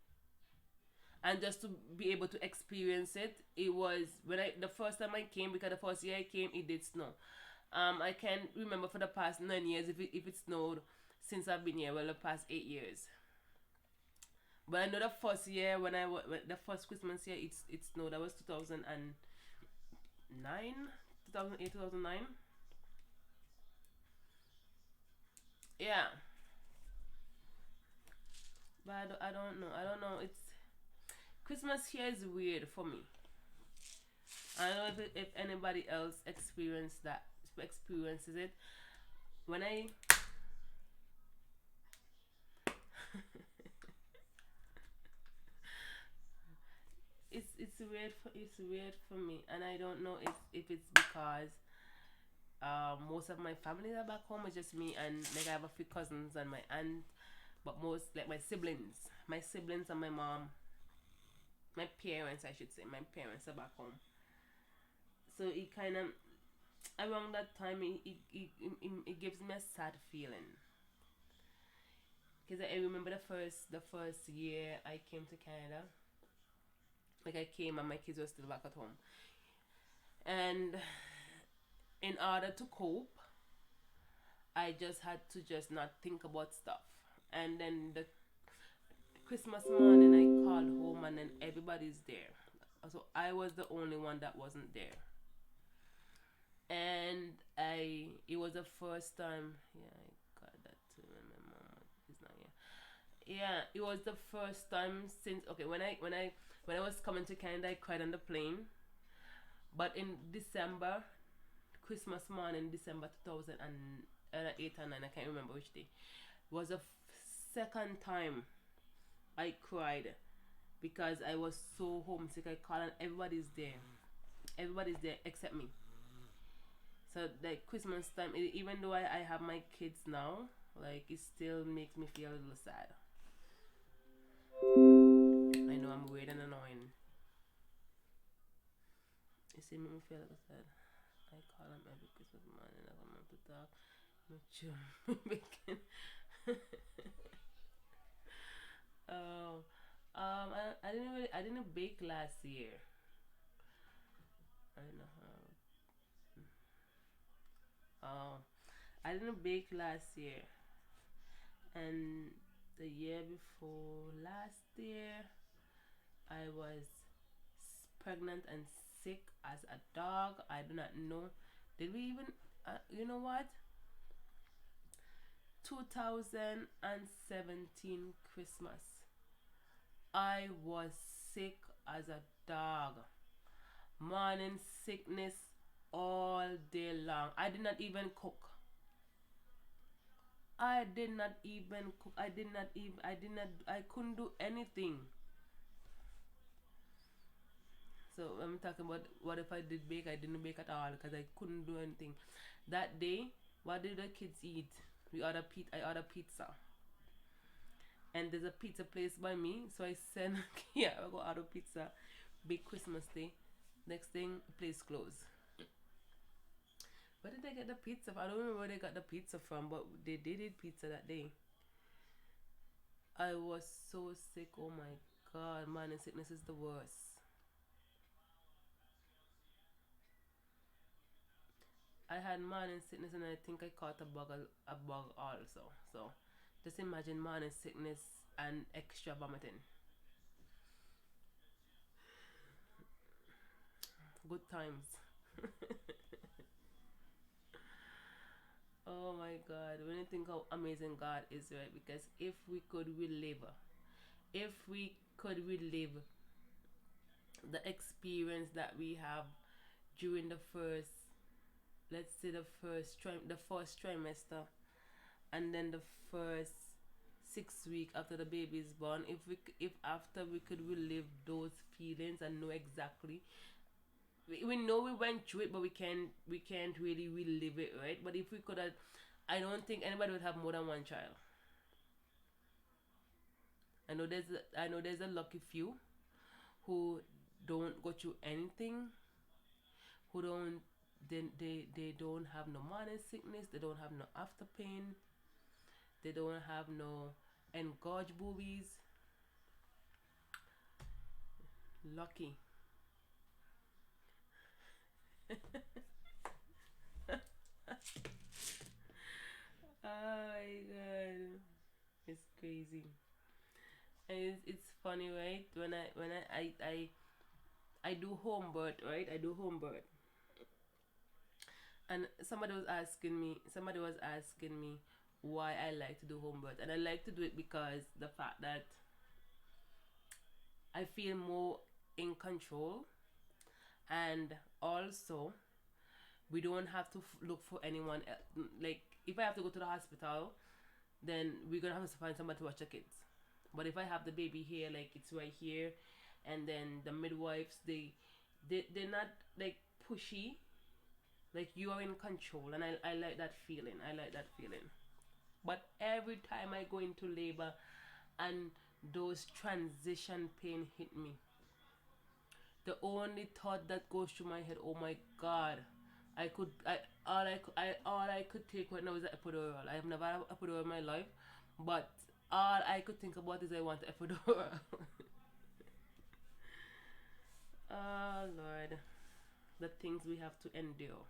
and just to be able to experience it. It was when I the first time I came, because the first year I came it did snow. I can't remember for the past 9 years if it snowed since I've been here. Well, the past 8 years. But I know the first year when the first Christmas year it snowed. That was 2009, 2008, 2009. Yeah, but I don't know. I don't know. It's Christmas here is weird for me. I don't know if anybody else experiences it. When I it's weird for me, and I don't know if it's because most of my family are back home. It's just me and like I have a few cousins and my aunt, but most like my siblings and my mom, my parents I should say, my parents are back home. So it kind of around that time it gives me a sad feeling because I remember the first year I came to Canada. Like I came and my kids were still back at home, and in order to cope, I just had to just not think about stuff. And then the Christmas morning, I called home, and then everybody's there. So I was the only one that wasn't there. And it was the first time. Yeah, I got that too. And my mom is not here. Yeah, it was the first time since. Okay, when I was coming to Canada, I cried on the plane. But in December, Christmas morning, December 2008 and 9, I can't remember which day, was the second time I cried because I was so homesick. I called and everybody's there. Everybody's there except me. So like Christmas time, even though I have my kids now, like it still makes me feel a little sad. I know I'm weird and annoying. It still make me feel like sad. I call them every Christmas morning. I come up to talk. Not sure. Bacon. Oh, I didn't bake last year. I don't know how. Oh, I didn't bake last year, and the year before last year, I was pregnant and sick as a dog. I do not know. Did we even? You know what? 2017 Christmas. I was sick as a dog. Morning sickness all day long. I did not even cook. I did not even cook. I couldn't do anything. So I'm talking about what if I did bake? I didn't bake at all because I couldn't do anything. That day, what did the kids eat? I ordered pizza. And there's a pizza place by me, so I send yeah, I go order pizza. Big Christmas day. Next thing, place closed. Where did they get the pizza from? I don't remember where they got the pizza from, but they did eat pizza that day. I was so sick. Oh my god, man, and sickness is the worst. I had morning sickness and I think I caught a bug also. So just imagine morning sickness and extra vomiting. Good times. Oh my god, when you think how amazing God is, right? Because if we could relive the experience that we have during the first, let's say the first trimester, and then the first 6 week after the baby is born, if after we could relive those feelings and know exactly, we know we went through it, but we can't really relive it, right? But if we could have, I don't think anybody would have more than one child. I know there's a lucky few who don't go through anything, who they don't have no morning sickness, they don't have no after pain, they don't have no engorged boobies. Lucky. Oh my god, it's crazy. And it's funny, right? When I do home birth, right? I do home birth, and somebody was asking me why I like to do home birth, and I like to do it because the fact that I feel more in control, and also we don't have to look for anyone. Like if I have to go to the hospital, then we're gonna have to find somebody to watch the kids. But if I have the baby here, like it's right here, and then the midwives, they're not like pushy, like you are in control, and I like that feeling. I like that feeling. But every time I go into labor and those transition pain hit me, the only thought that goes through my head, oh my god, I could I all I could take right now is an epidural. I have never had an epidural in my life, but all I could think about is I want an epidural. Oh Lord, the things we have to endure.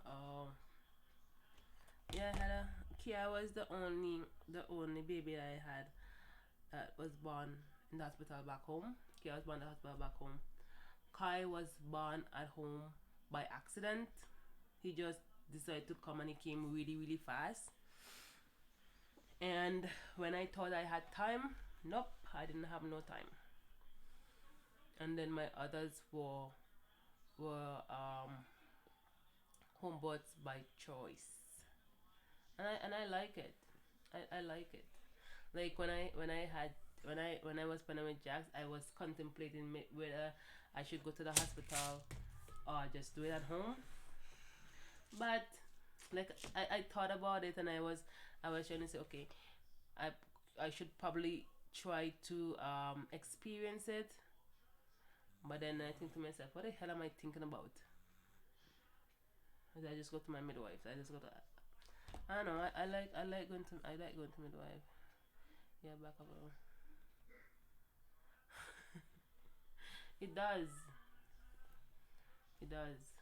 Oh, yeah, I had a Kia was the only baby I had that was born in the hospital back home. Kia was born in the hospital back home. Kai was born at home by accident. He just decided to come and he came really, really fast. And when I thought I had time, nope, I didn't have no time. And then my others were homebirths by choice, and I like it. I like it. Like when I was pregnant with Jax, I was contemplating whether I should go to the hospital or just do it at home. But like I thought about it and I was trying to say okay, I I should probably try to experience it. But then I think to myself, what the hell am I thinking about? I just go to my midwife. I just go to. I don't know. I like going to midwife. Yeah, back up. It does. It does.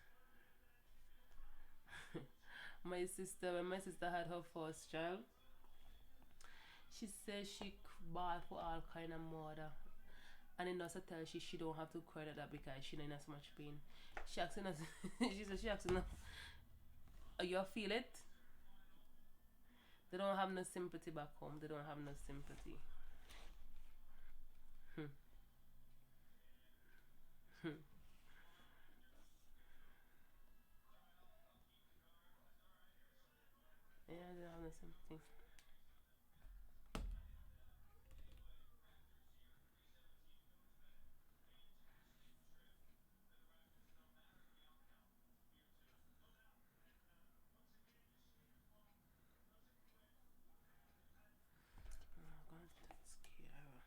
When my sister had her first child, she said she bought for all kind of mother. And the nurse tell she don't have to cry like that because she not in so much pain. She asking us, she said she asking us, you feel it? They don't have no sympathy back home. They don't have no sympathy. Hmm. Hmm. Yeah, they don't have no sympathy. Oh, God, that's scary.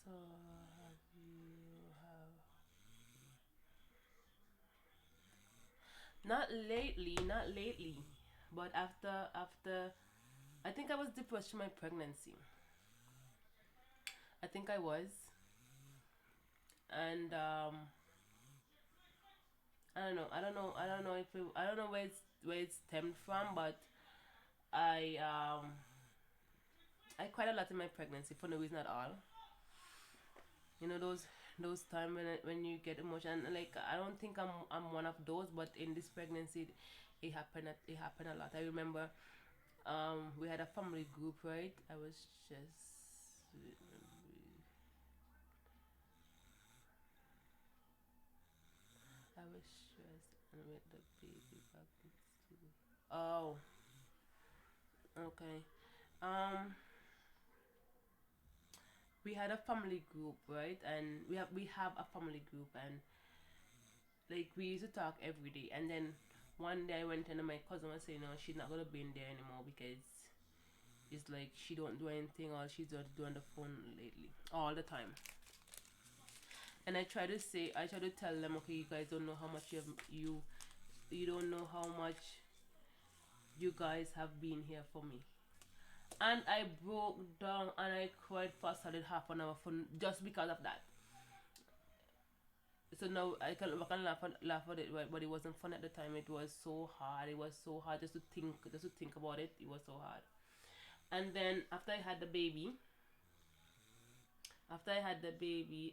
So have you have not lately, but after I think I was depressed from my pregnancy. I think I was, and I don't know if I don't know where it stemmed from, but I um I cried a lot in my pregnancy for no reason at all. You know those time when you get emotion, like I don't think I'm one of those, but in this pregnancy, it happened a lot. I remember we had a family group, right? I was stressed and with the baby back in school. Oh, okay. Um, we had a family group, right? And we have a family group, and like we used to talk every day. And then one day I went in and my cousin was saying, no, she's not gonna be in there anymore because it's like she don't do anything or she's just doing the phone lately all the time. And I try to tell them, okay, you guys don't know how much you you don't know how much you guys have been here for me. And I broke down and I cried for a solid half an hour for just because of that. So now I can laugh at it, right? But it wasn't fun at the time. It was so hard. It was so hard just to think about it. It was so hard. And then after I had the baby,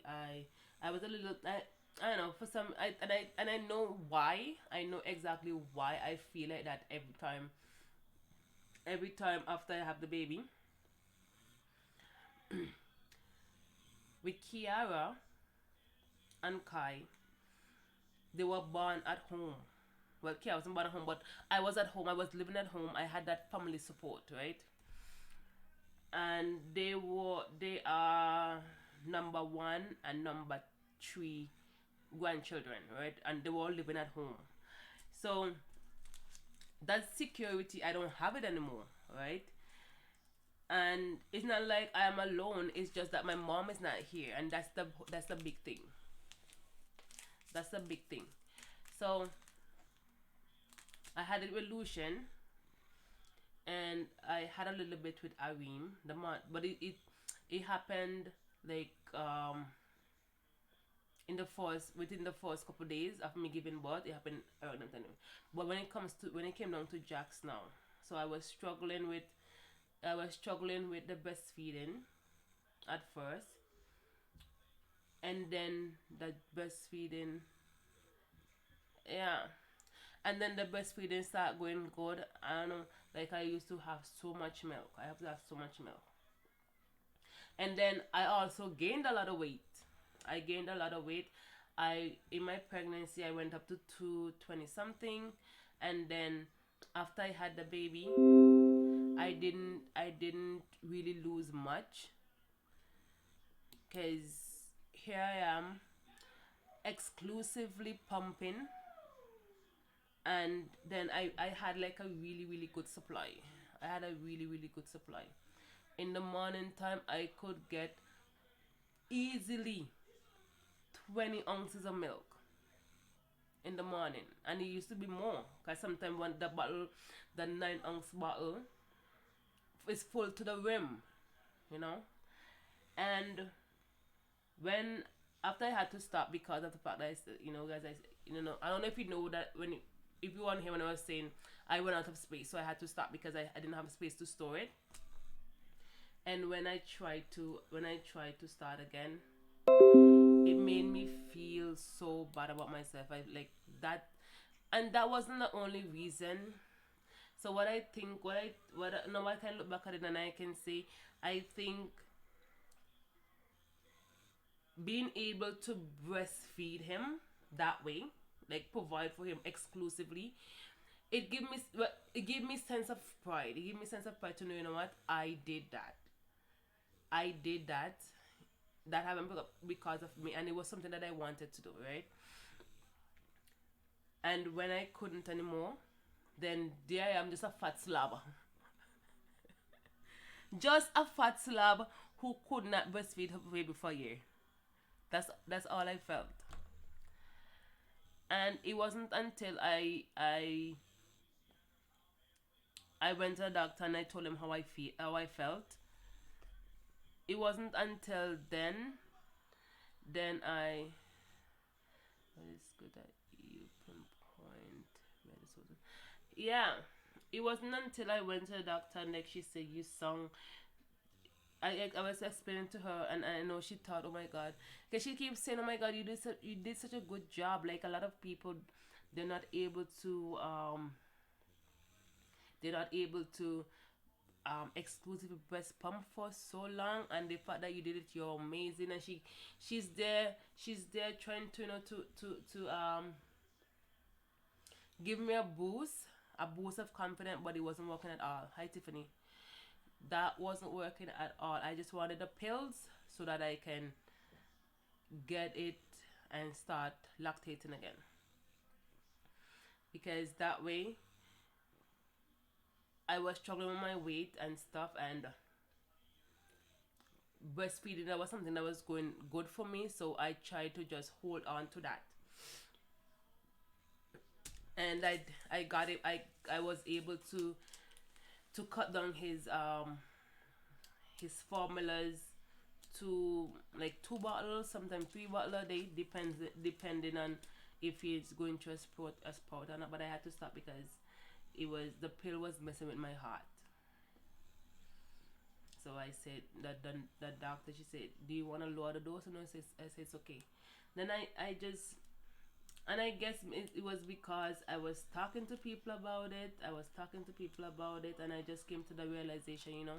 I was a little I don't know for some I know why. I know exactly why I feel like that every time after I have the baby. With Kiara and Kai, they were born at home. Well, Kiara wasn't born at home, but I was at home. I was living at home. I had that family support, right? And they are number one and number three grandchildren, right? And they were all living at home. So that security, I don't have it anymore, right? And it's not like I am alone. It's just that my mom is not here, and that's the big thing. That's the big thing. So I had it with Lucian, and I had a little bit with Arim, the month, but it happened like in the first within the first couple of days of me giving birth. It happened around that time. But when it came down to Jax now, so I was struggling with the breastfeeding at first, and then the breastfeeding, yeah, and then the breastfeeding started going good. I don't know, like I used to have so much milk. I have to have so much milk, and then I also gained a lot of weight. I gained a lot of weight. I in my pregnancy I went up to 220 something, and then after I had the baby, I didn't really lose much, cuz here I am exclusively pumping, and then I had like a really good supply. I had a really good supply. In the morning time I could get easily 20 ounces of milk in the morning, and it used to be more because sometimes when the 9 ounce bottle is full to the rim, you know. And when after I had to stop because of the fact that guys, I don't know if you know that if you want to hear when I was saying I went out of space, so I had to stop because I didn't have space to store it. And when I tried to start again, it made me feel so bad about myself. I like that, and that wasn't the only reason. So what I think, now I can look back at it and I can say, I think being able to breastfeed him that way, like provide for him exclusively, it gave me sense of pride. It gave me sense of pride to know, you know what, I did that. I did that. That happened because of me, and it was something that I wanted to do, right? And when I couldn't anymore, then there I am, just a fat slab. Just a fat slab who could not breastfeed her baby for a year. That's all I felt. And it wasn't until I went to the doctor and I told him how I felt. It wasn't until then I what is good at you pinpoint where this was. Yeah, it wasn't until I went to the doctor and like she said, you sung. I was explaining to her, and I know she thought, oh my god, because she keeps saying, oh my god, you did such a good job. Like a lot of people, they're not able to they're not able to exclusive breast pump for so long, and the fact that you did it, you're amazing. And she's there trying to give me a boost of confidence, but it wasn't working at all. Hi Tiffany. That wasn't working at all. I just wanted the pills so that I can get it and start lactating again, because that way I was struggling with my weight and stuff, and breastfeeding, that was something that was going good for me, so I tried to just hold on to that. and I got it. I was able to cut down his formulas to like 2 bottles, sometimes 3 bottle a day, depending on if he's going to a sport or not. But I had to stop because the pill was messing with my heart. So I said that the doctor, she said, "Do you want to lower the dose?" And I said it's okay. Then I just, and I guess it was because I was talking to people about it. I was talking to people about it, and I just came to the realization,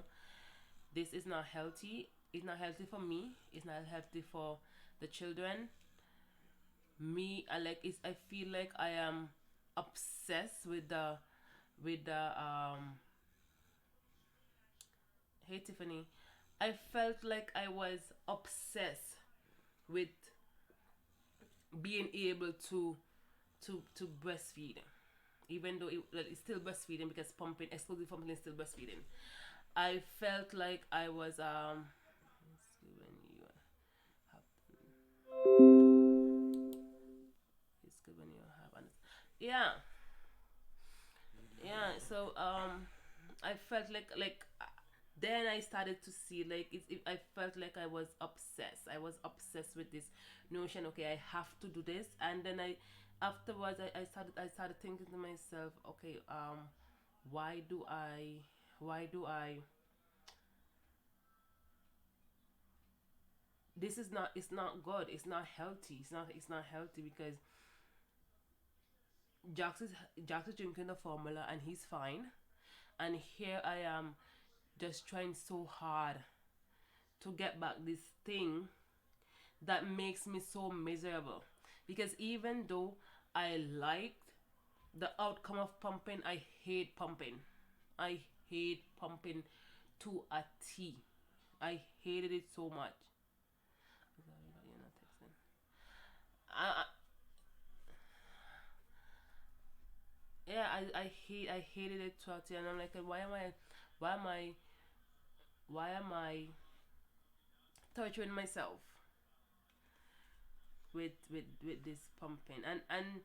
this is not healthy. It's not healthy for me. It's not healthy for the children. Me, I feel like I am obsessed with the. Hey Tiffany, I felt like I was obsessed with being able to breastfeed, even though it's still breastfeeding because pumping, exclusive pumping is still breastfeeding. I felt like I was let's see when you have it's good when you have yeah, yeah. So I felt like then I started to see like I felt like I was obsessed. I was obsessed with this notion. Okay, I have to do this, and then afterwards I started thinking to myself, okay, why do I why do I this is not it's not good, it's not healthy, it's not healthy because Jax is Jax is drinking the formula and he's fine, and here I am just trying so hard to get back this thing that makes me so miserable. Because even though I liked the outcome of pumping, I hate pumping. I hate pumping to a T. I hated it so much. You're not texting. I, yeah, I hated it to a T, and I'm like, why am I why am I torturing myself with this pumping? And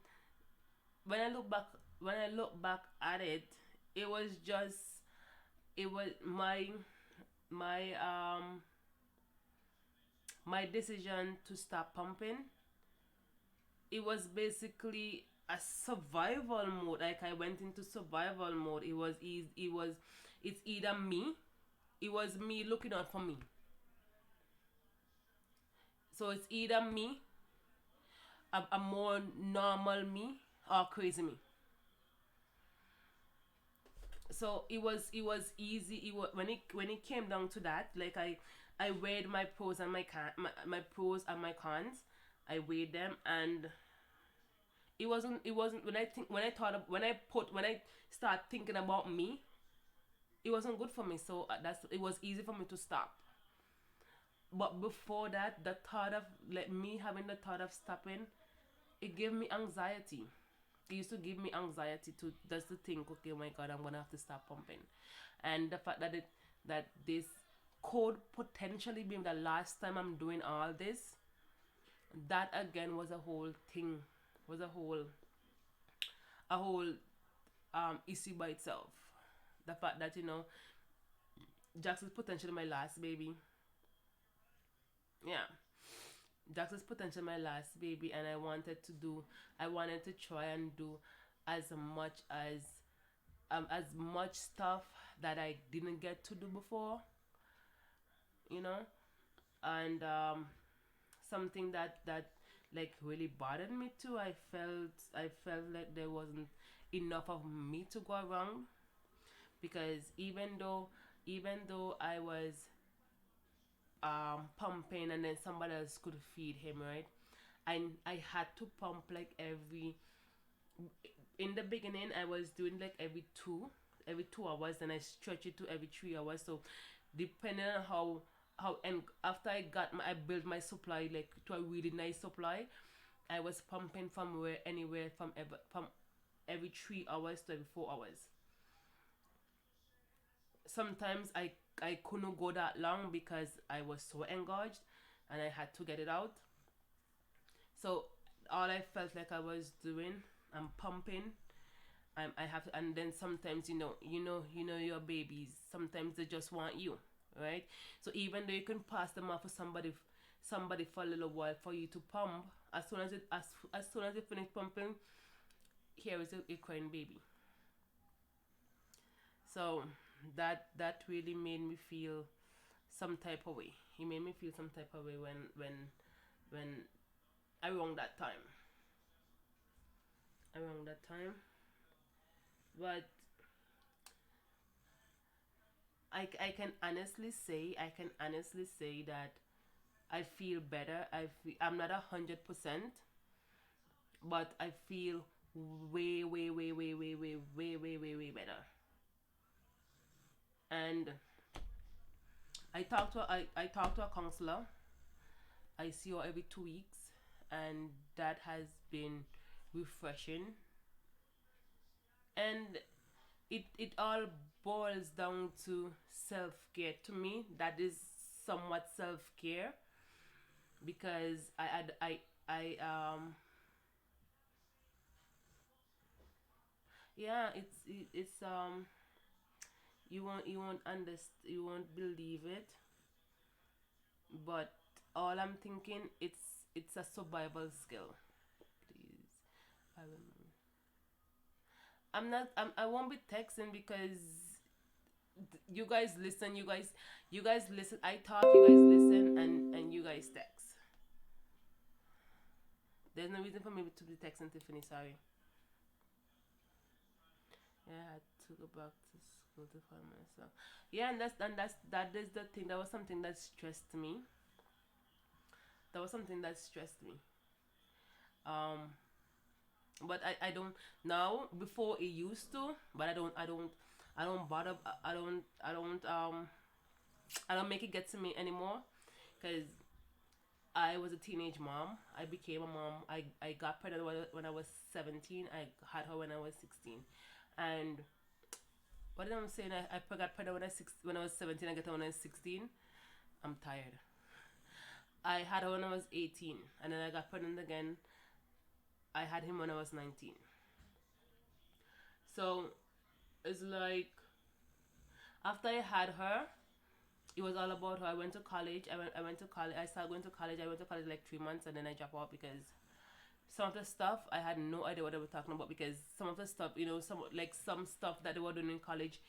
when I look back when I look back at it, it was just it was my my decision to stop pumping. It was basically a survival mode. Like I went into survival mode. It's either me. It was me looking out for me. So it's either me, a more normal me, or crazy me. So it was easy. When it came down to that, like I weighed my pros and my pros and my cons. I weighed them, and it wasn't when I start thinking about me, it wasn't good for me. So it was easy for me to stop. But before that, the thought of like me having the thought of stopping, it gave me anxiety. It used to give me anxiety to just to think, okay, oh my God, I'm gonna have to stop pumping. And the fact that this could potentially be the last time I'm doing all this, that again was a whole thing, was a whole issue by itself. The fact that Jax is potentially my last baby. Yeah, Jax is potentially my last baby, and I wanted to try and do as much as much stuff that I didn't get to do before, you know, and something that like really bothered me too. I felt like there wasn't enough of me to go around, because even though I was pumping and then somebody else could feed him, right? I had to pump like every in the beginning. I was doing like every two hours, then I stretch it to every 3 hours. So depending on how and after I built my supply like to a really nice supply, I was pumping from where anywhere from every 3 hours to every 4 hours. Sometimes I couldn't go that long because I was so engorged and I had to get it out. So all I felt like I was doing, I'm pumping. I have to, and then sometimes your babies. Sometimes they just want you, right? So even though you can pass them off for somebody for a little while for you to pump, as soon as you finish pumping, here is a crying baby. So that really made me feel some type of way. He made me feel some type of way when around that time. Around that time, but I can honestly say that I feel better. I'm not 100%, but I feel way way way way way way way way way way better. And I talk to a counselor. I see her every 2 weeks, and that has been refreshing. And it all boils down to self care. To me, that is somewhat self care because I yeah, it's you won't believe it, but all I'm thinking, it's a survival skill. Please, I remember. I won't be texting because you guys listen. You guys listen. I talk. You guys listen, and you guys text. There's no reason for me to be texting Tiffany. Sorry. Yeah, I had to go back to school to find myself. Yeah, that is the thing. That was something that stressed me. That was something that stressed me. Um, but I don't now. Before it used to, but I don't bother. I don't make it get to me anymore, because I was a teenage mom. I became a mom. I got pregnant when I was 17. I had her when I was 16, and what did I say? I got pregnant when I was 17. I got her when I was 16. I'm tired. I had her when I was 18, and then I got pregnant again. I had him when I was 19. So it's like after I had her, it was all about her. I went to college. I went to college. I started going to college. I went to college like 3 months, and then I dropped out because some of the stuff I had no idea what they were talking about, because some of the stuff, some stuff that they were doing in college,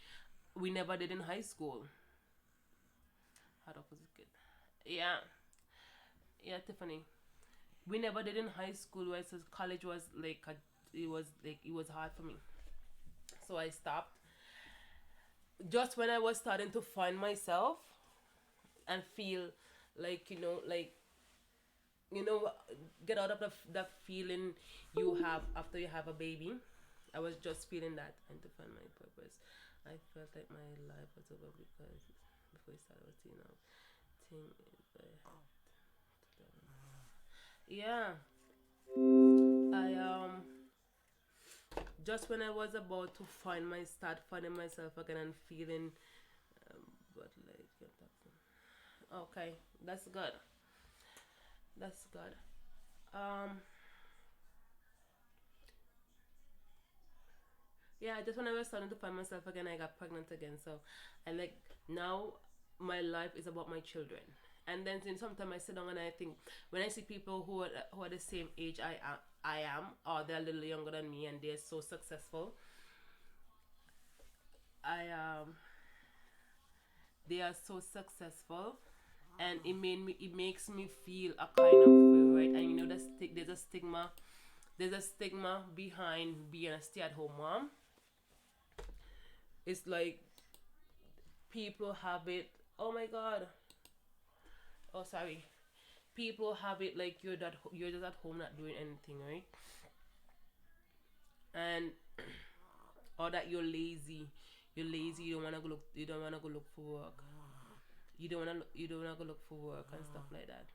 we never did in high school. How was it good? Yeah, yeah, Tiffany. We never did in high school. Where so college was it was hard for me. So I stopped just when I was starting to find myself and feel like you know get out of that feeling you have after you have a baby. I was just feeling that, and to find my purpose. I felt like my life was over because before I started, thing is yeah. I just when I was about to start finding myself again and feeling, but like okay, that's good. That's good. Um, yeah, just when I was starting to find myself again, I got pregnant again. So I like now my life is about my children. And then sometimes I sit down and I think, when I see people who are the same age I am, or they're a little younger than me and they're so successful, I they are so successful, and it makes me feel a kind of way, right? And there's a stigma behind being a stay-at-home mom. It's like people have it. Oh my god. Oh, sorry. People have it like you're just at home not doing anything, right? And or that you're lazy. You're lazy. You don't wanna go look. You don't wanna go look for work. You don't wanna go look for work and stuff like that.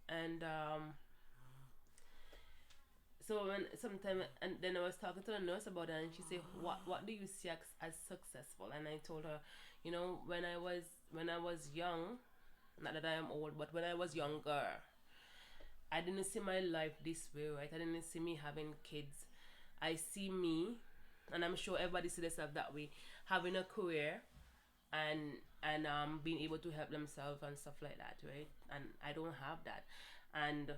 And so when sometime, and then I was talking to the nurse about that, and she said, "What do you see as successful?" And I told her, when I was young, not that I am old, but when I was younger, I didn't see my life this way, right? I didn't see me having kids. I see me, and I'm sure everybody sees themselves that way, having a career and being able to help themselves and stuff like that, right? And I don't have that, and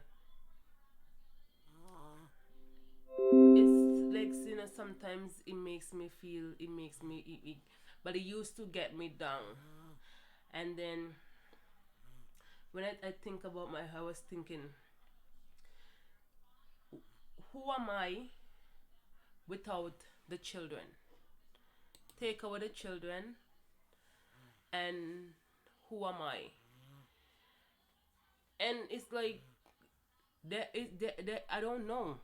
it's like, sometimes it makes me but it used to get me down. And then when I think about my I was thinking, who am I without the children? Take away the children, and who am I? And it's like, there I don't know.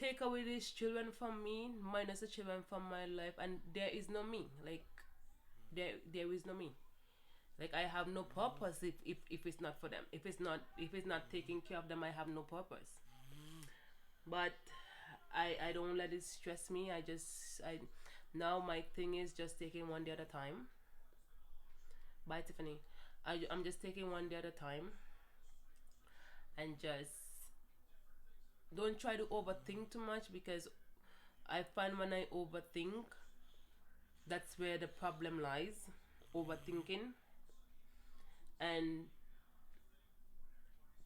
Take away these children from me, minus the children from my life, and there is no me. Like, there is no me. Like, I have no purpose if it's not for them. If it's not taking care of them, I have no purpose. But I don't let it stress me. I now my thing is just taking one day at a time. Bye, Tiffany. I'm just taking one day at a time, and just don't try to overthink too much, because I find when I overthink, that's where the problem lies. Overthinking. And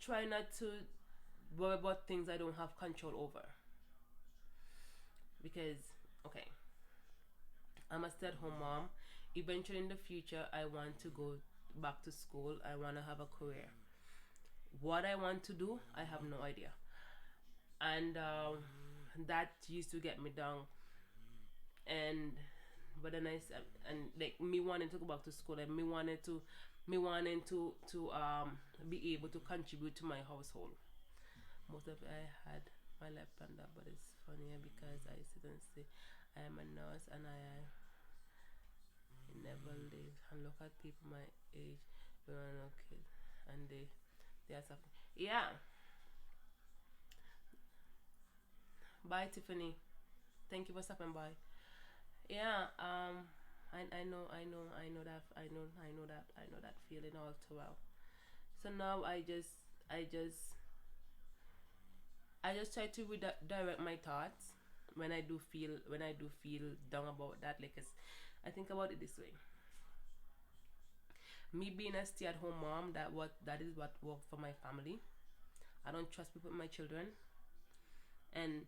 try not to worry about things I don't have control over. Because, okay, I'm a stay at home mom. Eventually, in the future, I want to go back to school. I want to have a career. What I want to do, I have no idea. And that used to get me down. And but then and like me wanting to go back to school, and me wanting to be able to contribute to my household. Most of it I had my left hand up, but it's funnier because I sit and say I am a nurse, and I never live and look at people my age when I'm no kid, and they are suffering. Yeah. Bye, Tiffany. Thank you for stopping by. Yeah. I know that feeling all too well. So now I just try to direct my thoughts when I do feel down about that. Like, I think about it this way: me being a stay-at-home mom, that is what worked for my family. I don't trust people with my children, and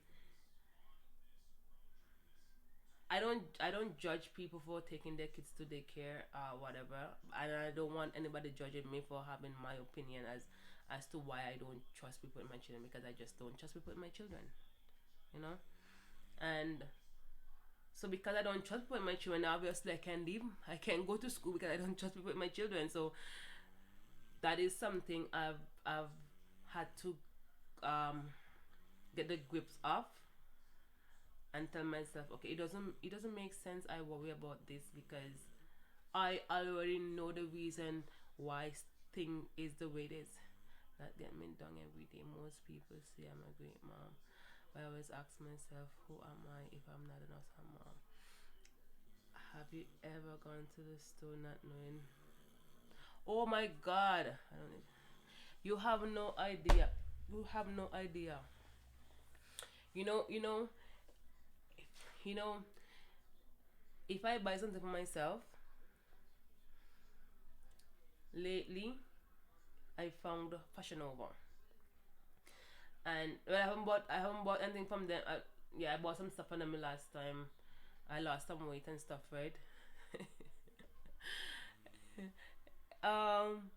I don't judge people for taking their kids to daycare or whatever, and I don't want anybody judging me for having my opinion as to why I don't trust people with my children, because I just don't trust people with my children, you know. And so, because I don't trust people with my children, obviously I can't leave. I can't go to school because I don't trust people with my children. So that is something I've had to um, get the grips of, and tell myself, okay, it doesn't make sense I worry about this, because I already know the reason why thing is the way it is. That get me down every day. Most people say I'm a great mom, but I always ask myself, who am I if I'm not an awesome mom? Have you ever gone to the store not knowing? Oh my God! I don't. You have no idea. You have no idea. You know. You know. You know. If I buy something for myself, lately I found Fashion Nova, and well, I haven't bought anything from them. Yeah, I bought some stuff from them last time. I lost some weight and stuff, right? um,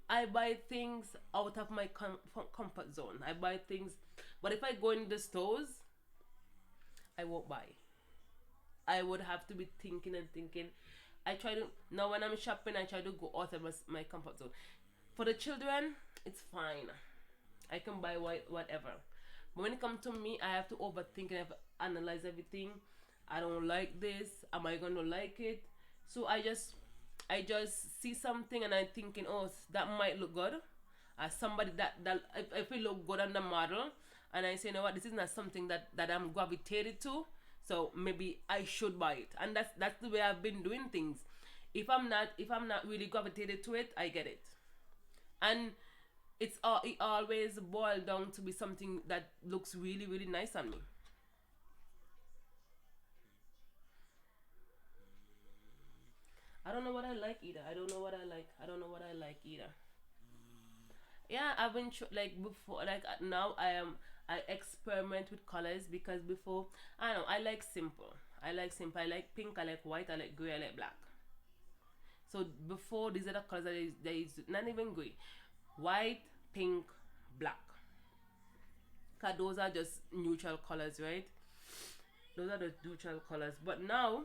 I buy things out of my comfort zone. I buy things, but if I go in the stores, I won't buy. I would have to be thinking and thinking. I try to now when I'm shopping, I try to go out of my comfort zone. For the children, it's fine. I can buy whatever. But when it comes to me, I have to overthink and I have to analyze everything. I don't like this. Am I gonna like it? So I just see something and I'm thinking, oh, that might look good. As somebody that if it look good on the model, and I say, you know what, this is not something that I'm gravitated to. So maybe I should buy it, and that's the way I've been doing things. If I'm not really gravitated to it, I get it. And it always boiled down to be something that looks really really nice on me. I don't know what I like either. I don't know what I like. I don't know what I like either. Yeah, I've been like before, like now I experiment with colors because before I don't know I like simple. I like simple. I like pink. I like white. I like gray. I like black. So before these are the colors that is not even gray, white, pink, black. Cause those are just neutral colors, right? Those are the neutral colors. But now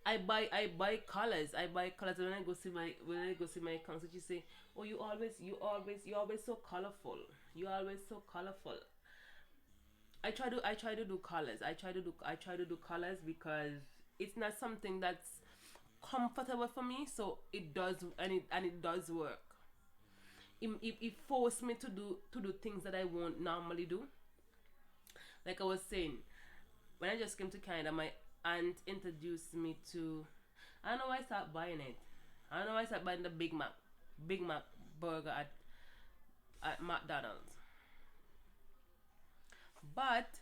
I buy colors. I buy colors when I go see my cousin. She say, "Oh, you always so colorful. You always so colorful." I try to do colors. I try to do colors because it's not something that's comfortable for me. So it does and it does work. It forced me to do things that I won't normally do. Like I was saying, when I just came to Canada, my aunt introduced me to. I don't know why I started buying it. I don't know why I started buying the Big Mac burger at McDonald's. But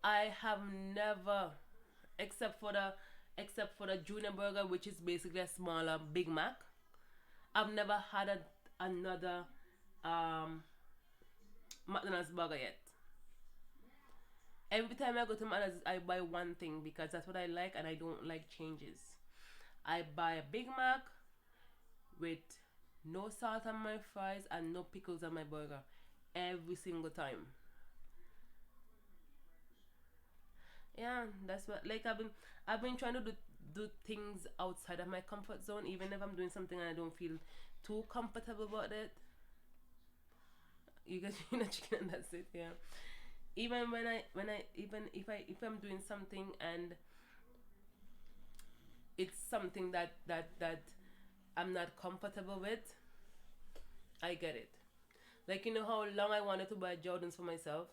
I have never, except for the except for the Junior Burger, which is basically a smaller Big Mac. I've never had another um, McDonald's burger yet. Every time I go to McDonald's, I buy one thing because that's what I like, and I don't like changes. I buy a Big Mac with no salt on my fries and no pickles on my burger every single time. Yeah, that's what like I've been trying to do things outside of my comfort zone, even if I'm doing something and I don't feel too comfortable about it. You guys, you know, chicken and that's it. Yeah. Even when I even if I'm doing something and it's something that I'm not comfortable with, I get it. Like you know how long I wanted to buy Jordans for myself.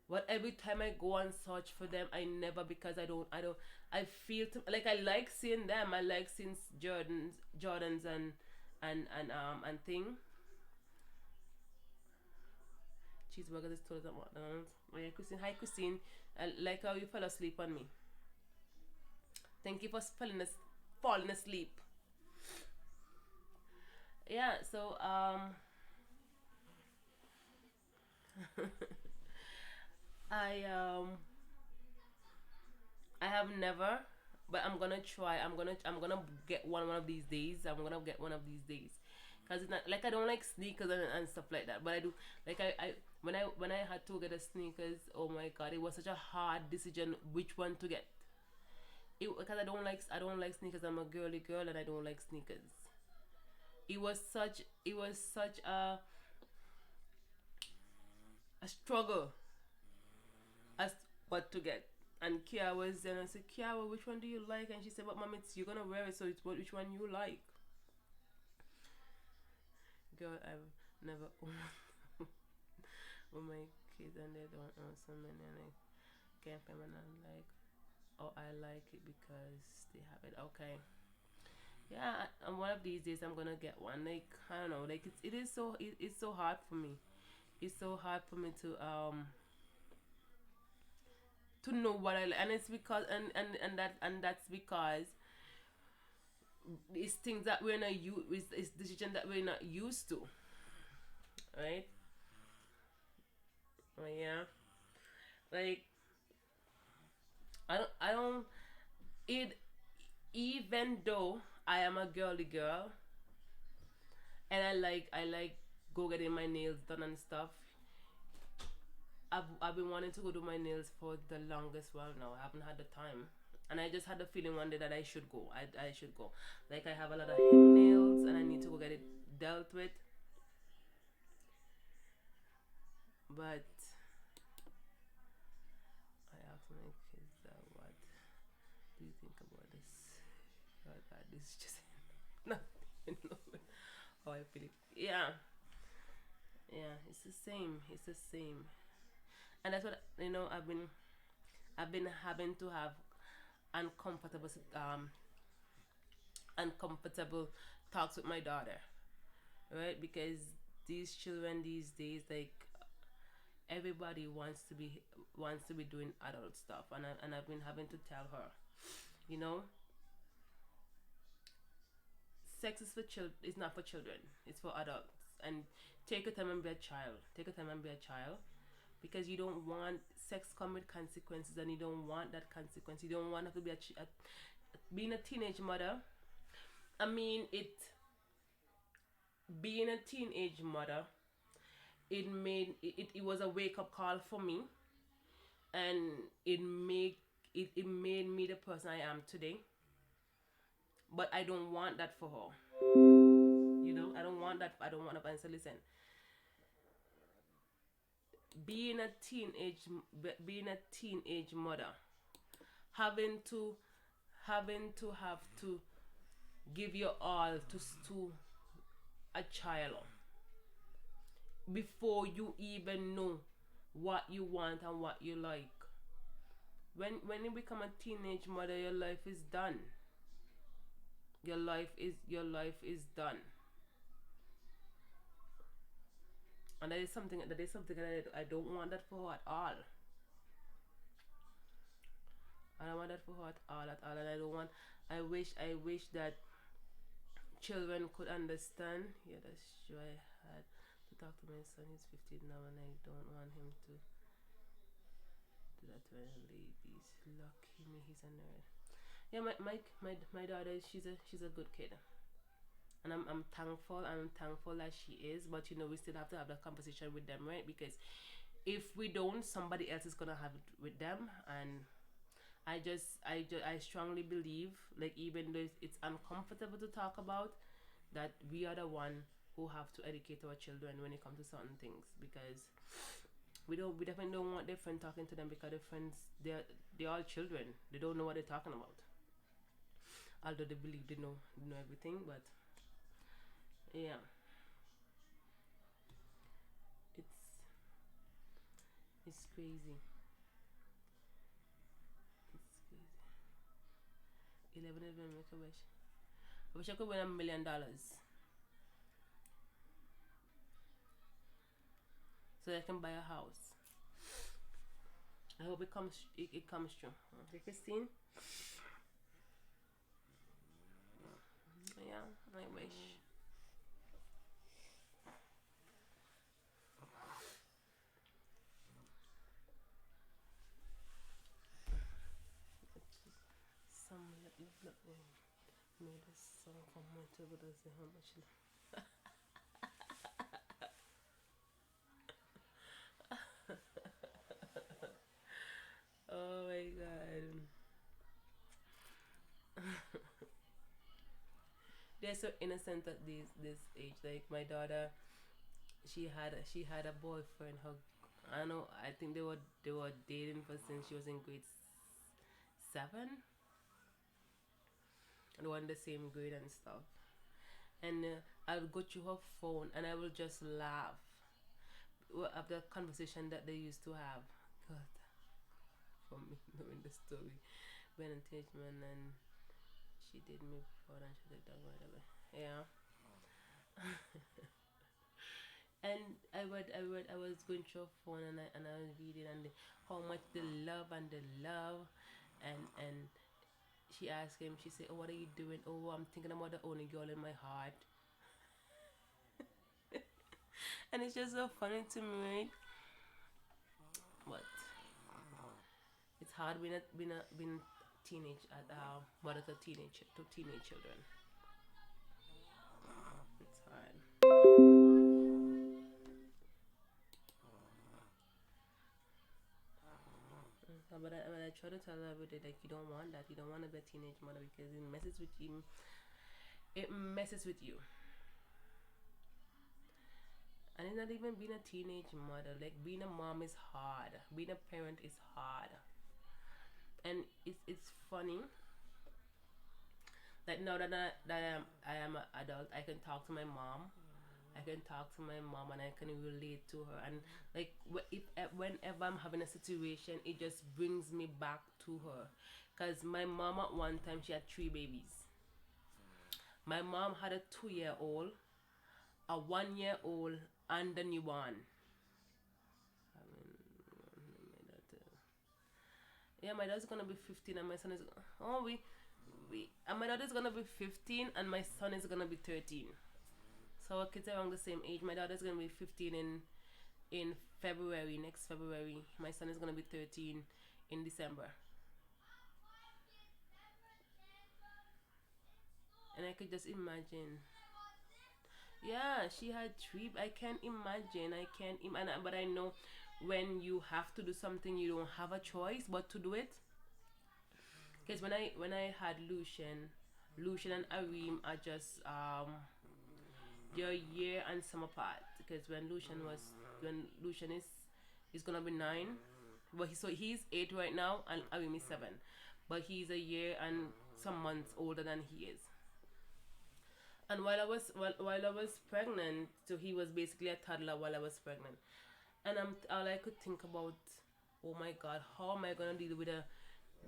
But every time I go and search for them, I never because I feel like I like seeing them. I like seeing Jordans and thing. Cheeseburgers is told at McDonald's. Oh yeah, Christine. Hi Christine. I like how you fell asleep on me. Thank you for falling asleep. Yeah. So I I have never, but I'm gonna try. I'm gonna get one of these days. I'm gonna get one of these days, cause it's not like I don't like sneakers and stuff like that. But I do like I when I had to get a sneakers. Oh my god, it was such a hard decision which one to get. Because I don't like sneakers. I'm a girly girl and I don't like sneakers. It was such a struggle as what to get. And Kia was there and I said, Kia, which one do you like? And she said, but mom, it's you're gonna wear it, so it's which one you like. Girl, I've never owned with my kids and they don't own so many and I can't pay and I'm like, oh, I like it because they have it. Okay. Yeah, and one of these days I'm gonna get one. Like I don't know, like it's so hard for me. It's so hard for me to know what I like, and it's because and that's because it's things that we're not it's decision that we're not used to, right? Oh, yeah, like I don't it even though I am a girly girl and I like go getting my nails done and stuff. I've been wanting to go do my nails for the longest while now. I haven't had the time. And I just had the feeling one day that I should go. I should go. Like I have a lot of nails and I need to go get it dealt with. But I asked my kids what do you think about this? Oh God, this is just not even know how I feel it. Yeah. Yeah, it's the same. It's the same. And that's what I've been having to have uncomfortable uncomfortable talks with my daughter right? Because these children these days, like everybody wants to be doing adult stuff, and I've been having to tell her, you know, sex is for children. It's not for children. It's for adults. And take your time and be a child. Take your time and be a child, because you don't want sex come with consequences, and you don't want that consequence. You don't want to be being a teenage mother. I mean, being a teenage mother, it was a wake up call for me, and it made me the person I am today. But I don't want that for her. You know, I don't want that. I don't want to answer. Listen, being a being a teenage mother, having to have to give your all to a child before you even know what you want and what you like. When you become a teenage mother, your life is done. Your life is done. And that is something that I don't want that for her at all. I don't want that for her at all, and I don't want. I wish that children could understand. Yeah, that's true. I had to talk to my son. He's 15 now, and I don't want him to do that to any ladies. Lucky me, he's a nerd. Yeah, my daughter, she's a good kid, and I'm thankful. I'm thankful that she is. But we still have to have that conversation with them, right? Because if we don't, somebody else is gonna have it with them, and I strongly believe, like, even though it's uncomfortable to talk about, that we are the one who have to educate our children when it comes to certain things, because we definitely don't want their friend talking to them, because their friends, they're all children. They don't know what they're talking about, although they believe they know everything. But yeah, it's it's crazy. It's crazy. 11 make a wish. I wish I could win $1 million so I can buy a house. I hope it comes true. Okay, Christine. Yeah, I wish. Some made a song for me to go to see how much. Oh my god. They're so innocent at this age. Like my daughter, she had a boyfriend. Her, I don't know. I think they were dating for since she was in grade 7, and they were in the same grade and stuff. And I'll go through her phone and I will just laugh of the conversation that they used to have. God, for me knowing the story. When engagement, and she did me before and she did that right away. Yeah. And I was going through her phone, and I was reading, and how much the love, and she asked him. She said, "Oh, what are you doing?" "Oh, I'm thinking about the only girl in my heart." And it's just so funny to me, right? But it's hard being teenage at mother to teenage children. It's hard. But I try to tell her every day, like, you don't want that. You don't want to be a teenage mother, because it messes with you. It messes with you. And it's not even being a teenage mother. Like, being a mom is hard. Being a parent is hard. And it's funny that now that I am an adult, I can talk to my mom. I can talk to my mom, and I can relate to her. And like, if whenever I'm having a situation, it just brings me back to her. Cause my mom at one time, she had 3 babies. My mom had a 2-year old, a 1 year old and a newborn. I mean, my daughter- yeah, my daughter's gonna be 15 and my son is oh we and my daughter's gonna be 15 and my son is gonna be 13. So our kids are around the same age. My daughter's gonna be 15 in February, next February. My son is gonna be 13 in December. And I could just imagine. Yeah, she had three. I can't imagine. I can't imagine. But I know when you have to do something, you don't have a choice but to do it. Because when I had Lucian and Arim are just they're a year and some apart. Because when Lucian is gonna be 9, but he's 8 right now and Arim is 7, but he's a year and some months older than he is. And while I was pregnant, so he was basically a toddler while I was pregnant, and all I could think about, oh my God, how am I gonna deal with a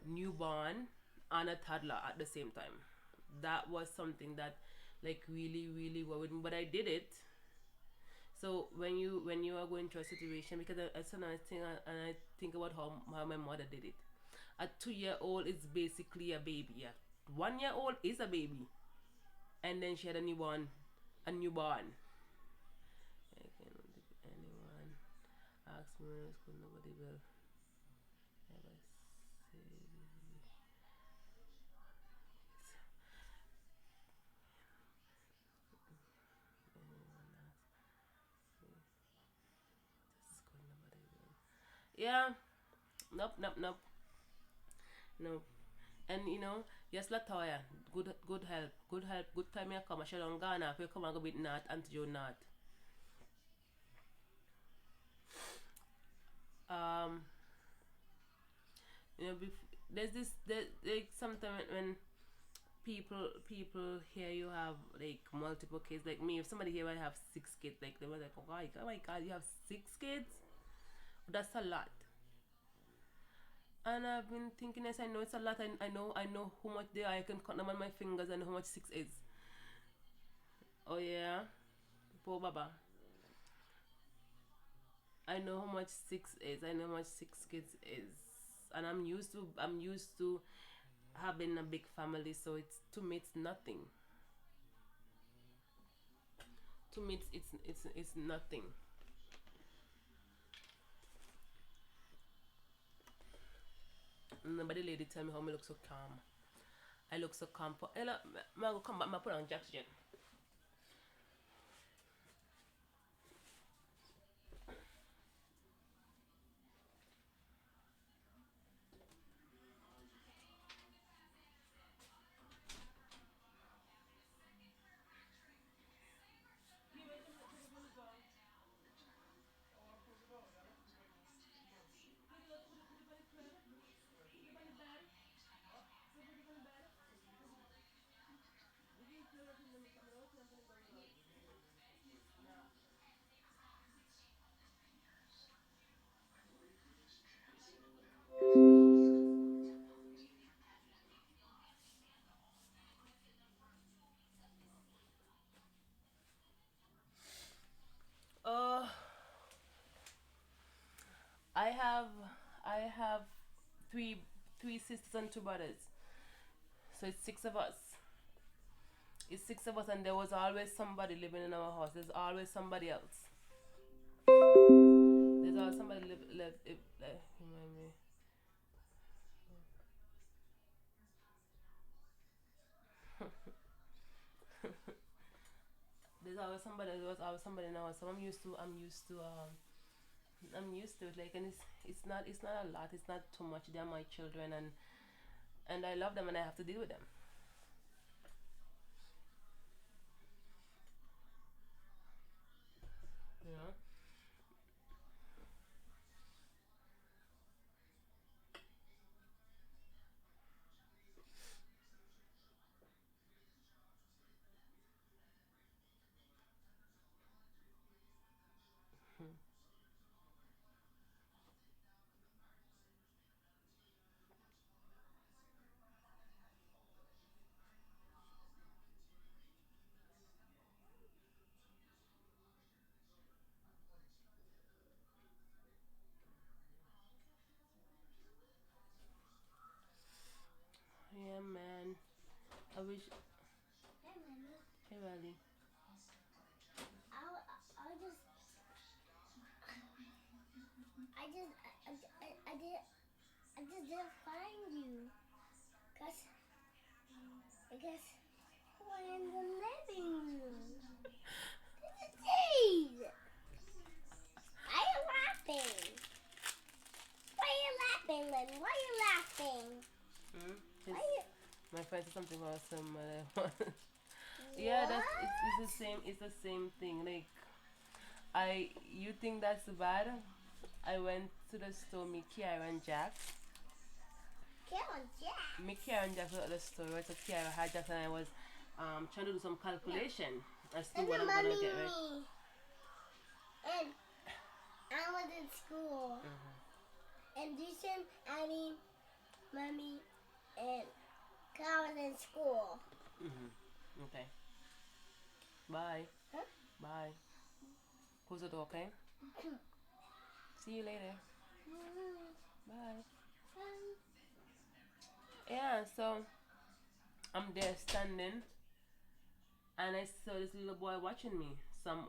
newborn and a toddler at the same time? That was something that like really worried me, but I did it. So when you are going through a situation, because I sometimes think and I think about how my mother did it. A 2 year old is basically a baby. A 1 year old is a baby, and then she had a newborn. I cannot think anyone ask me when I was school, nobody will ever say anyone ask me this school, nobody will. Yeah, nope, nope. And yes, Latoya, good help, good time you come. I shall on Ghana, if you come and go with Nat, and you not. Um, there's like sometimes when people here you have like multiple kids like me, if somebody here I have 6 kids, like they were like, oh my God, you have 6 kids, that's a lot. And I've been thinking, yes, I know it's a lot. I know how much they are. I can count them on my fingers and how much 6 is. Oh yeah, poor Baba. I know how much 6 is. I know how much 6 kids is, and I'm used to having a big family. So it's to me it's nothing. To me it's nothing. Nobody lady tell me how me look so calm. I look so calm. For Ella, I go come back. I put on Jackson. Uh, I have I have three three sisters and 2 brothers. So it's 6 of us. It's 6 of us, and there was always somebody living in our house. There's always somebody else. There's always somebody live. Remind me. There's always somebody. There was always somebody in our house. So I'm used to it. Like, and it's not a lot. It's not too much. They're my children, and I love them, and I have to deal with them. You know. Hmm. wish. Hey, Mommy. Hey, Riley. I just, I just, I just didn't find you. Because we're in the living room. Jeez. Why are you laughing? Why are you laughing, Lenny? Why are you laughing? Hmm? Why are you... My friend said something awesome. Yeah, that's it's the same. It's the same thing. Like you think that's bad? I went to the store, me, Kiara and Jack. Kill Jack. Me, Kiara and Jack were at the store. Right? So Kiara had Jack and I was trying to do some calculation as to And what then I'm gonna Mommy get. Right? me. And I was in school. And Jason, Annie, Mommy, and Carl was in school. Okay. Bye. Huh? Bye. Close the door, okay? See you later. Bye. Yeah, so I'm there standing, and I saw this little boy watching me. Some,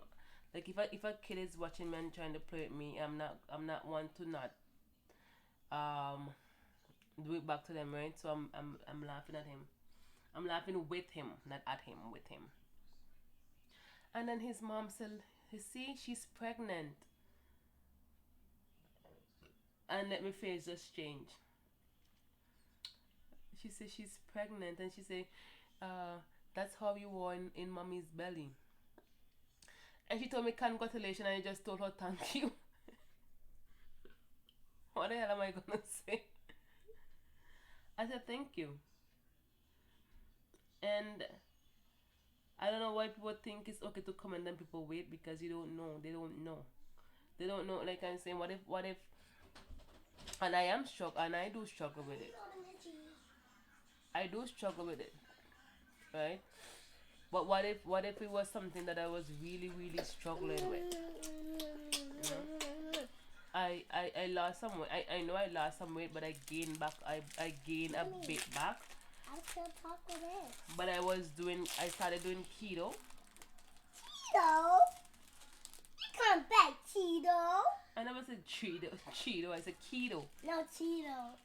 like if a kid is watching me and trying to play with me, I'm not one to not um do it back to them, right? So I'm laughing at him. I'm laughing with him, not at him, with him. And then his mom said, "You see, she's pregnant." And let my face just change. She said she's pregnant, and she said, uh, "That's how you were in mommy's belly." And she told me congratulations, and I just told her thank you. What the hell am I gonna say? I said thank you. And I don't know why people think it's okay to comment on people weight because you don't know. They don't know. They don't know. Like I'm saying, what if? And I am struck, and I do struggle with it. I do struggle with it, right? But what if it was something that I was really really struggling with? You know? I lost some weight. I know I lost some weight, but I gained back. I gained a bit back. I still talk with it. But I started doing keto. Cheeto? Come back, Cheeto. I never said Cheeto. Cheeto. I said keto. No, Cheeto.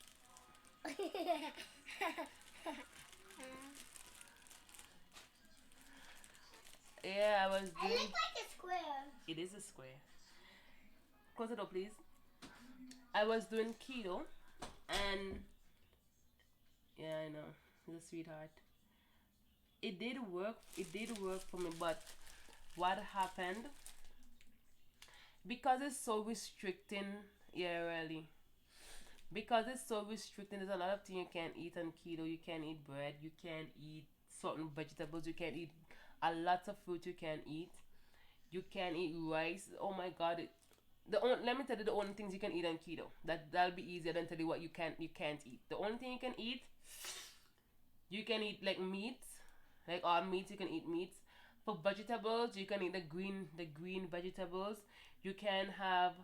Yeah, I was I doing. look like a square. It is a square. Close it up, please. I was doing keto, and yeah, I know, he's a sweetheart. It did work. It did work for me, but what happened? Because it's so restricting. Yeah, really. Because it's so restricting, there's a lot of things you can't eat on keto. You can't eat bread. You can't eat certain vegetables. You can't eat a lot of fruit. You can't eat. You can't eat rice. Oh my God! Let me tell you the only things you can eat on keto. That'll be easier than tell you what you can't eat. The only thing you can eat like meat, like all meats. You can eat meats. For vegetables, you can eat the green vegetables. You can have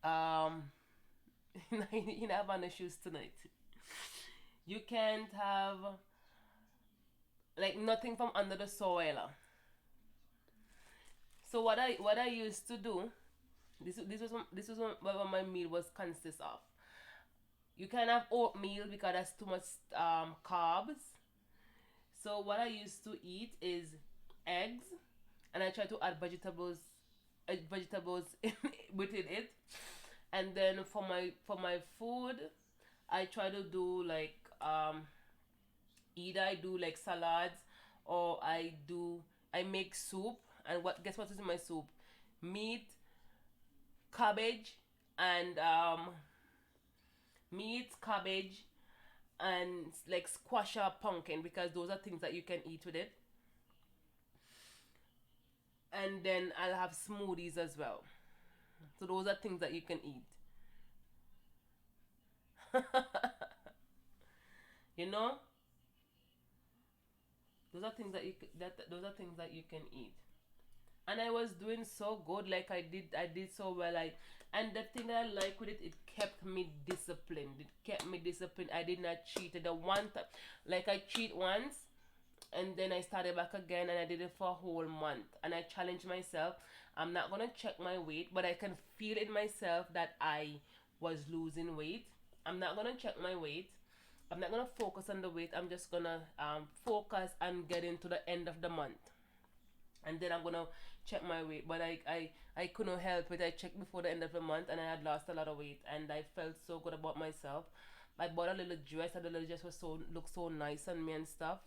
um you have on the shoes tonight. You can't have like nothing from under the soil. So what I used to do, this was what my meal was consist of. You can have oatmeal because that's too much carbs. So what I used to eat is eggs, and I try to add vegetables within it. And then for my food, I try to do like either I do like salads, or I make soup. And guess what is in my soup? Meat, cabbage, and meat, cabbage, and like squash or pumpkin, because those are things that you can eat with it. And then I'll have smoothies as well. So those are things that you can eat. You know, those are things that you can eat. and I was doing so good. Like I did so well. And the thing that I like with it, it kept me disciplined. It kept me disciplined. I did not cheat. The one time, like I cheat once, and then I started back again, and I did it for a whole month. And I challenged myself. I'm not gonna check my weight, but I can feel in myself that I was losing weight. I'm not gonna check my weight. I'm not gonna focus on the weight. I'm just gonna focus on getting to the end of the month, and then I'm gonna check my weight. But I couldn't help it. I checked before the end of the month, and I had lost a lot of weight, and I felt so good about myself. I bought a little dress, and the little dress was so looked so nice on me and stuff.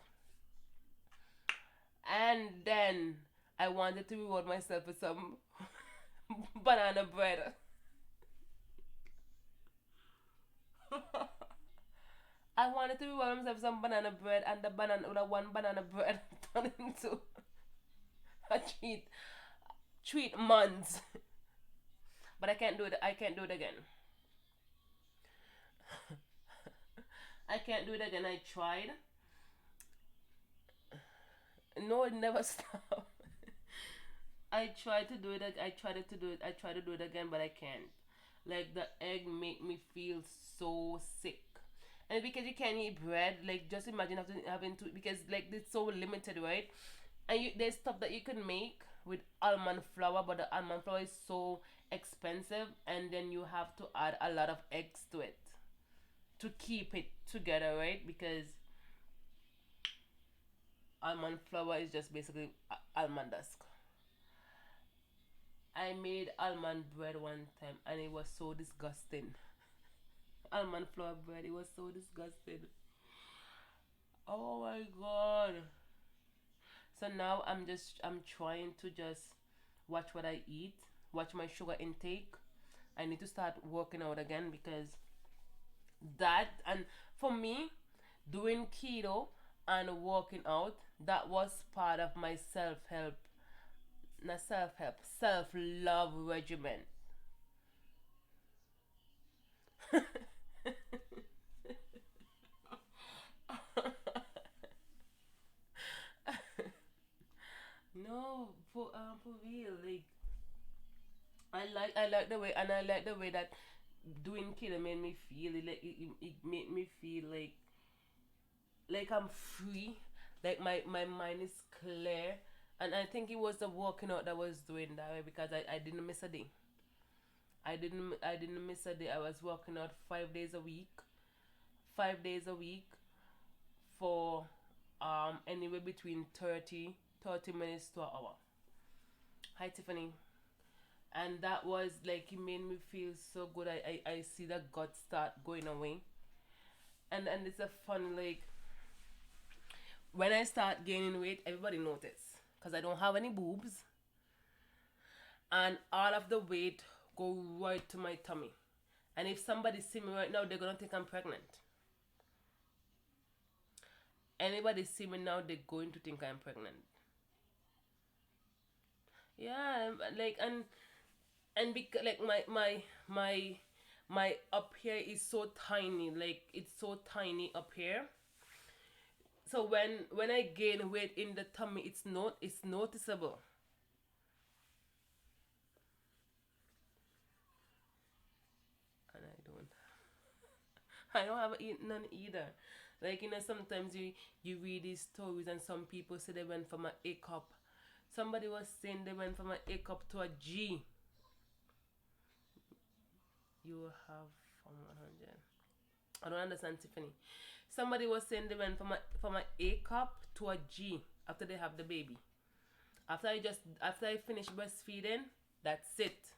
And then I wanted to reward myself with some banana bread. I wanted to reward myself with some banana bread, and the one banana bread turned into a treat months. But I can't do it. I can't do it again. I can't do it again. I tried. No, it never stopped. I tried to do it. I tried to do it. I tried to do it again, but I can't. Like the egg make me feel so sick. And because you can't eat bread, like just imagine having to, because like it's so limited, right? And there's stuff that you can make with almond flour, but the almond flour is so expensive, and then you have to add a lot of eggs to it to keep it together, right? Because almond flour is just basically almond dust. I made almond bread one time, and it was so disgusting. Almond flour bread, it was so disgusting. Oh my god. So now I'm trying to just watch what I eat, watch my sugar intake. I need to start working out again, because that, and for me, doing keto and working out, that was part of my self-help, not self-help, self-love regimen. No, for real, like I like the way, and I like the way that doing keto made me feel. It made me feel like I'm free, like my mind is clear. And I think it was the working out that was doing that way, because I didn't miss a day. I didn't miss a day. I was working out 5 days a week, 5 days a week, for anywhere between 30 minutes to an hour. Hi Tiffany. And that was like, it made me feel so good. I see the gut start going away. And it's a fun, like, when I start gaining weight, everybody notice, because I don't have any boobs, and all of the weight go right to my tummy. And if somebody see me right now, they're gonna think I'm pregnant. Anybody see me now, they're going to think I'm pregnant. Yeah, like, and because like my up here is so tiny, like it's so tiny up here. So when I gain weight in the tummy, it's noticeable. And I don't have none either. Like, sometimes you read these stories, and some people say they went from an A cup. Somebody was saying they went from an A cup to a G. You have from 100. I don't understand, Tiffany. Somebody was saying they went from a A cup to a G after they have the baby. After I finish breastfeeding, that's it.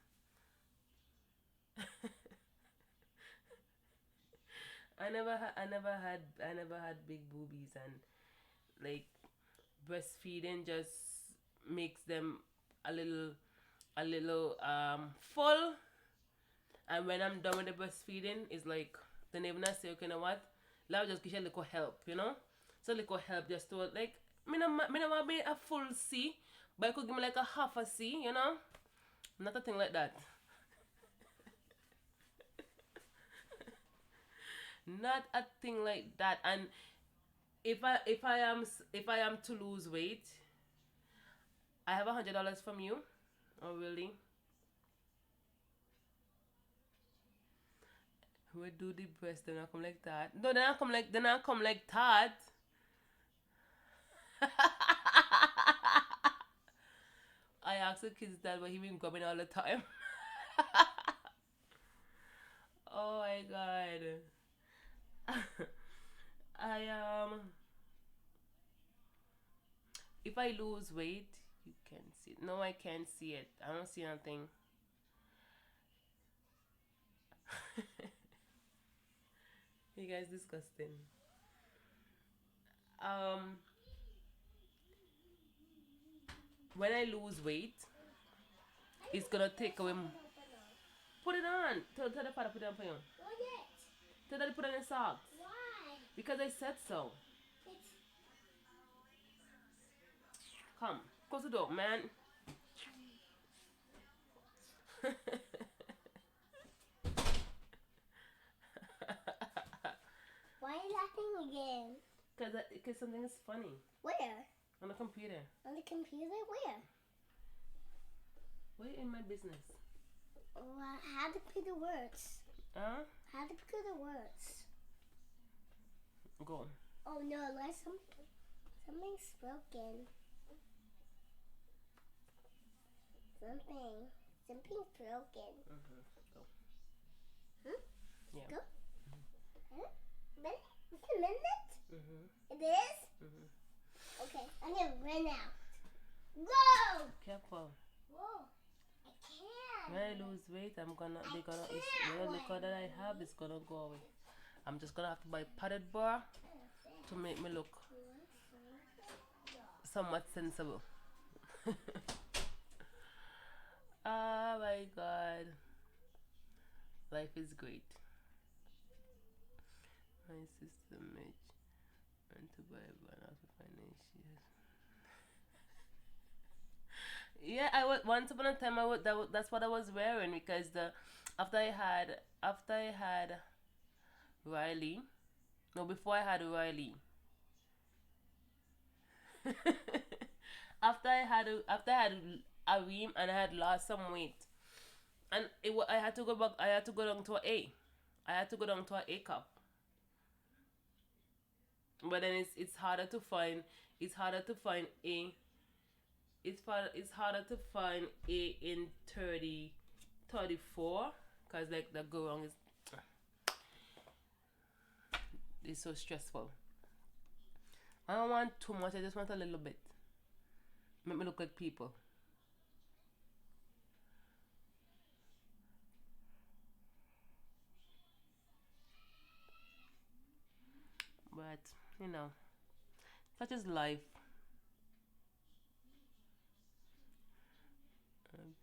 I never had big boobies, and like, breastfeeding just makes them a little full. And when I'm done with the breastfeeding, it's like, the neighbor say, okay, you know what? Love just give you a little help, you know? So little help just to, like, me no want be a full C, but you could give me like a half a C, you know? Not a thing like that. Not a thing like that. And if I am to lose weight, I have $100 from you. Oh really? We do the breast, then I come like that. No, then I come like that. I ask the kids that, but he been grubbing all the time. Oh my god. I if I lose weight, you can see it. No, I can't see it. I don't see anything. You guys disgusting. Um, when I lose weight, it's gonna take away. Put it on. Tell the father put it on for you. Not yet. Tell daddy put on your socks. Why? Because I said so. It's Come, close the door, man. why are you laughing again? Because something is funny Where? on the computer. On the computer? Where? What in my business? Well, how to put the words? Huh? How to put the words? Go. Oh no, like something's broken. Something's broken. Go. Hmm? Yeah. Go. Huh? Minute? It's a minute? Mhm. It is? Mhm. Okay, I'm gonna run out. Go! Careful. Whoa. I can't. When I lose weight, the liquor that I have is gonna go away. I'm just gonna have to buy padded bar to make me look somewhat sensible. Oh my god. Life is great. My sister Mitch went to buy a banana to financials. Yeah, I was once upon a time. That's what I was wearing because after I had Riley, no, before I had Riley. After I had Areem and I had lost some weight, and I had to go back. I had to go down to I had to go down to A cup. But then it's harder to find. It's harder to find A. It's harder to find A in 34 because like the go wrong is so stressful. I don't want too much. I just want a little bit. Make me look like people. But you know, such is life. Um,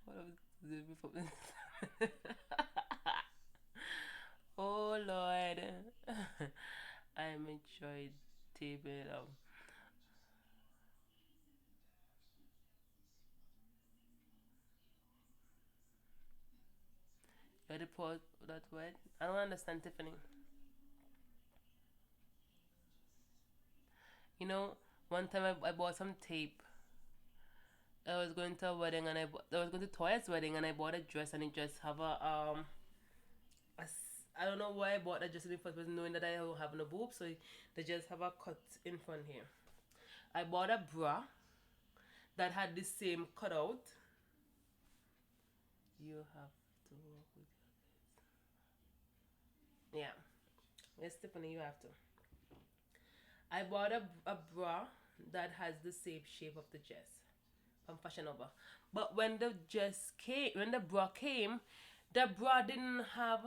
what I was doing before. Oh Lord, I'm enjoyed taping it up. You report that word? I don't understand, Tiffany. You know, one time I bought some tape. I was going to a wedding and I was going to Toya's wedding and I bought a dress and it just have I don't know why I bought that dress in the first place, knowing that I don't have no boobs, so they just have a cut in front here. I bought a bra that had the same cutout. You have to work with your kids. Yeah. Yes, Tiffany, you have to. I bought a bra that has the same shape of the dress from Fashion Nova. But when the bra came, the bra didn't have,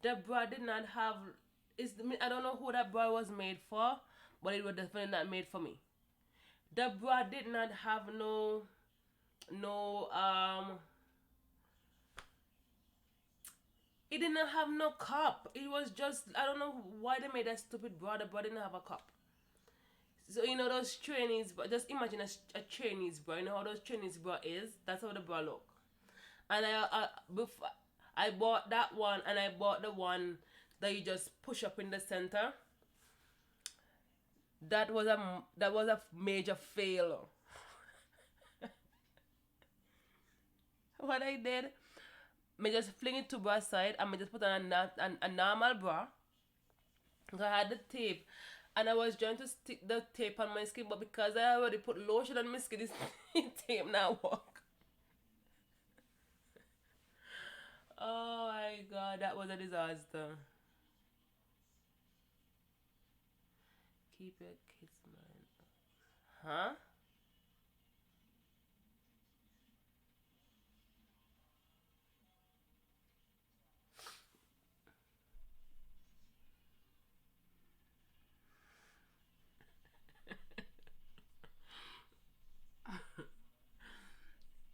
the bra did not have, I don't know who that bra was made for, but it was definitely not made for me. The bra did not have no, it didn't have no cup. It was just, I don't know why they made that stupid bra. The bra didn't have a cup. So you know those trainees, but just imagine a trainees bra. You know how those trainees bra is. That's how the bra look. And before I bought that one, and I bought the one that you just push up in the center. That was a major fail. What I did, me just fling it to bra side, and me just put on a normal bra. 'Cause I had the tape, and I was trying to stick the tape on my skin, but because I already put lotion on my skin, this tape now work. Oh my god, that was a disaster. Keep your kids mind. Huh?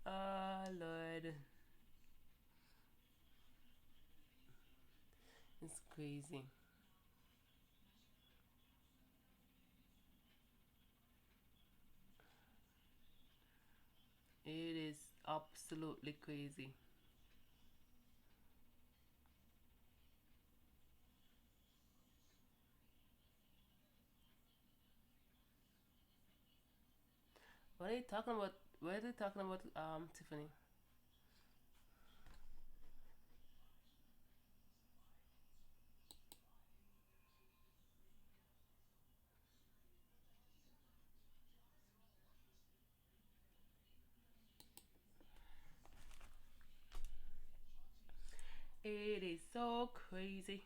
Oh Lord. It's crazy. It is absolutely crazy. What are you talking about? What are they talking about, Tiffany? It is so crazy.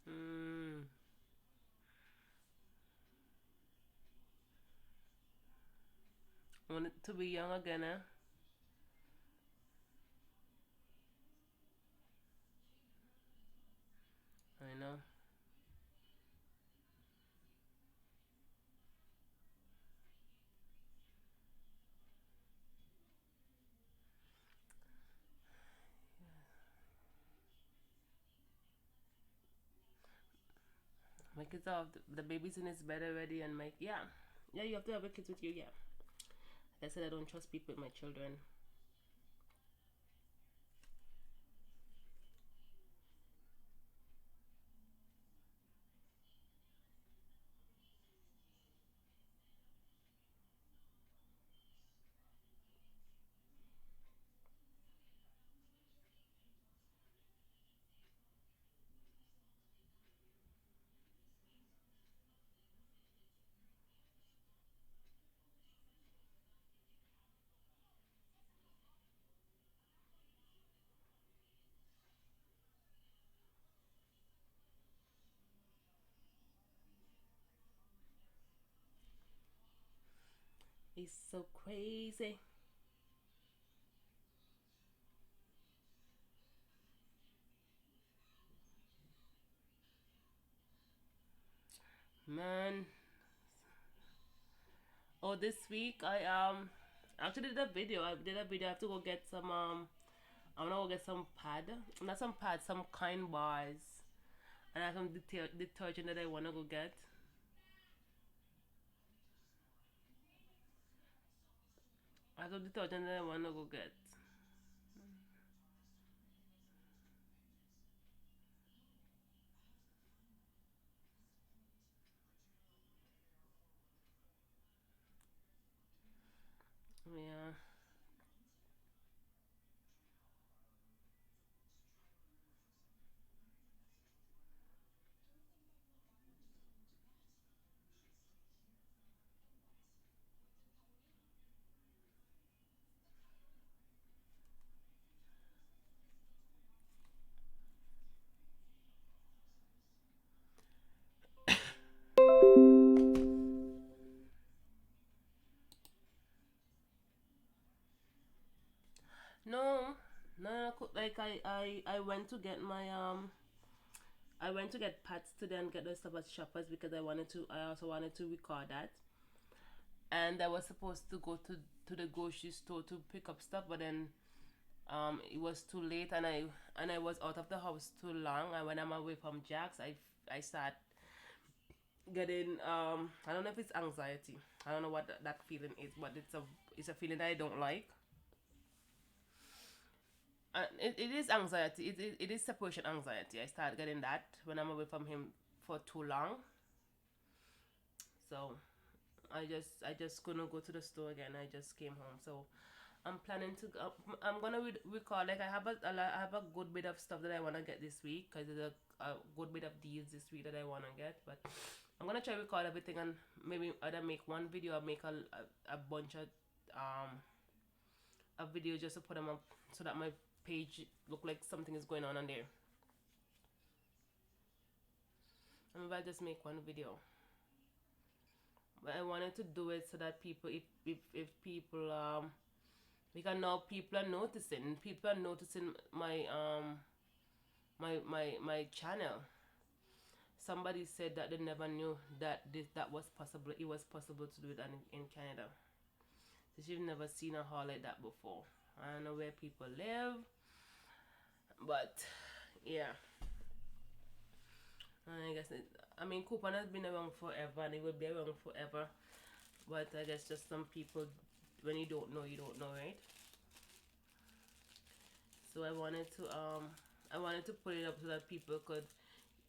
mm, Want it to be young again, eh? I know. My kids have the baby's in his bed already, and my yeah, yeah. You have to have your kids with you, yeah. Like I said, I don't trust people with my children. It's so crazy, man. Oh, this week I actually did a video. I did a video. I have to go get some I'm gonna go get some pad, not some pad, some kind bars, and I have some detergent that I wanna go get. I have some detergent that I wanna go get. Yeah. No, no, no, like I went to get my I went to get pads today and get the stuff at Shoppers because I also wanted to record that. and I was supposed to go to the grocery store to pick up stuff, but then it was too late, and I was out of the house too long. And when I'm away from Jax, I start getting I don't know if it's anxiety. I don't know what that feeling is, but it's a feeling that I don't like. It is anxiety. It is separation anxiety. I start getting that when I'm away from him for too long. So I just couldn't go to the store again. I just came home. So I'm planning to. I'm gonna record. Like I have a good bit of stuff that I wanna get this week because there's a good bit of deals this week that I wanna get. But I'm gonna try to record everything and maybe either make one video or make a bunch of videos just to put them up so that my page look like something is going on there. And maybe I'll just make one video. But I wanted to do it so that people, if people because now people are noticing. People are noticing my channel. Somebody said that they never knew that that was possible. It was possible to do it in Canada. So you've never seen a hall like that before. I don't know where people live, but yeah. I guess I mean coupon has been around forever and it will be around forever. But I guess just some people, when you don't know, right? So I wanted to put it up so that people could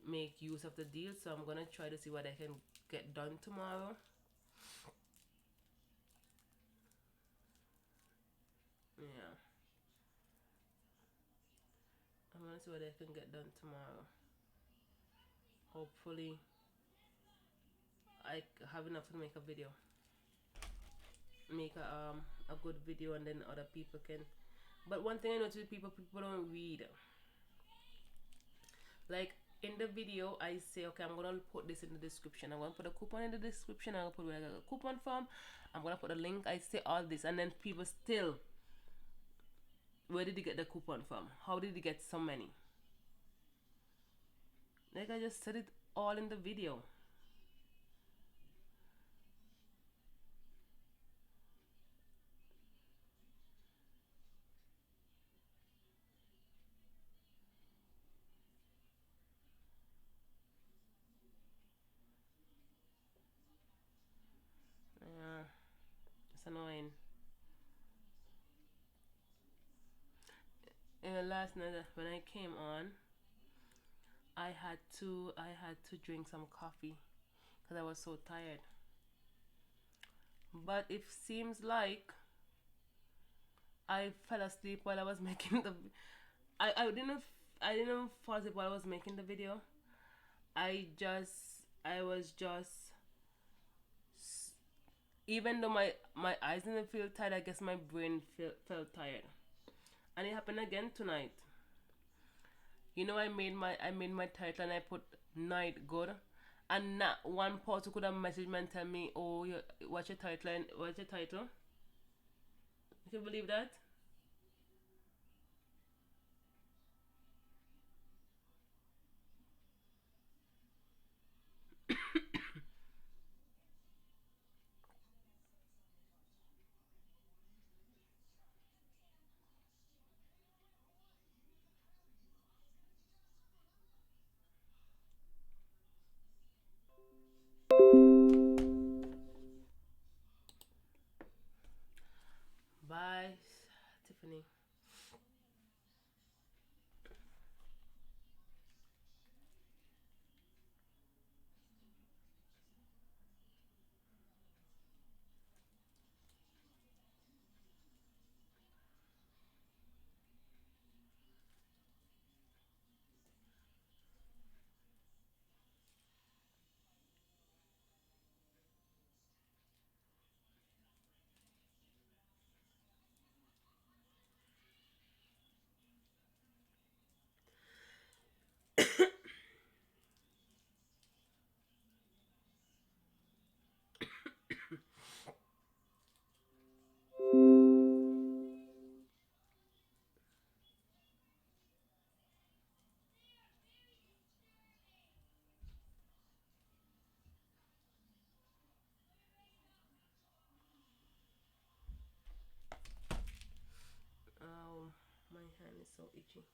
make use of the deal. So I'm gonna try to see what I can get done tomorrow. Yeah, I'm gonna see what I can get done tomorrow. Hopefully, I have enough to make a video, make a good video, and then other people can. But one thing I notice with people don't read. Like in the video, I say, okay, I'm gonna put this in the description. I'm gonna put a coupon in the description. I'm gonna put like a coupon form. I'm gonna put a link. I say all this, and then people still, where did you get the coupon from? How did you get so many? Like I just said it all in the video. Yeah, it's annoying. And last night when I came on, I had to drink some coffee because I was so tired. But it seems like I fell asleep while I was making the. I didn't fall asleep while I was making the video. I was just even though my eyes didn't feel tired, I guess my brain felt tired, and it happened again tonight. You know, I made my title and I put night good, and not one person could have messaged me and tell me, oh, what's your title? And what's your title? You can believe that? Bye, Tiffany. so itchy.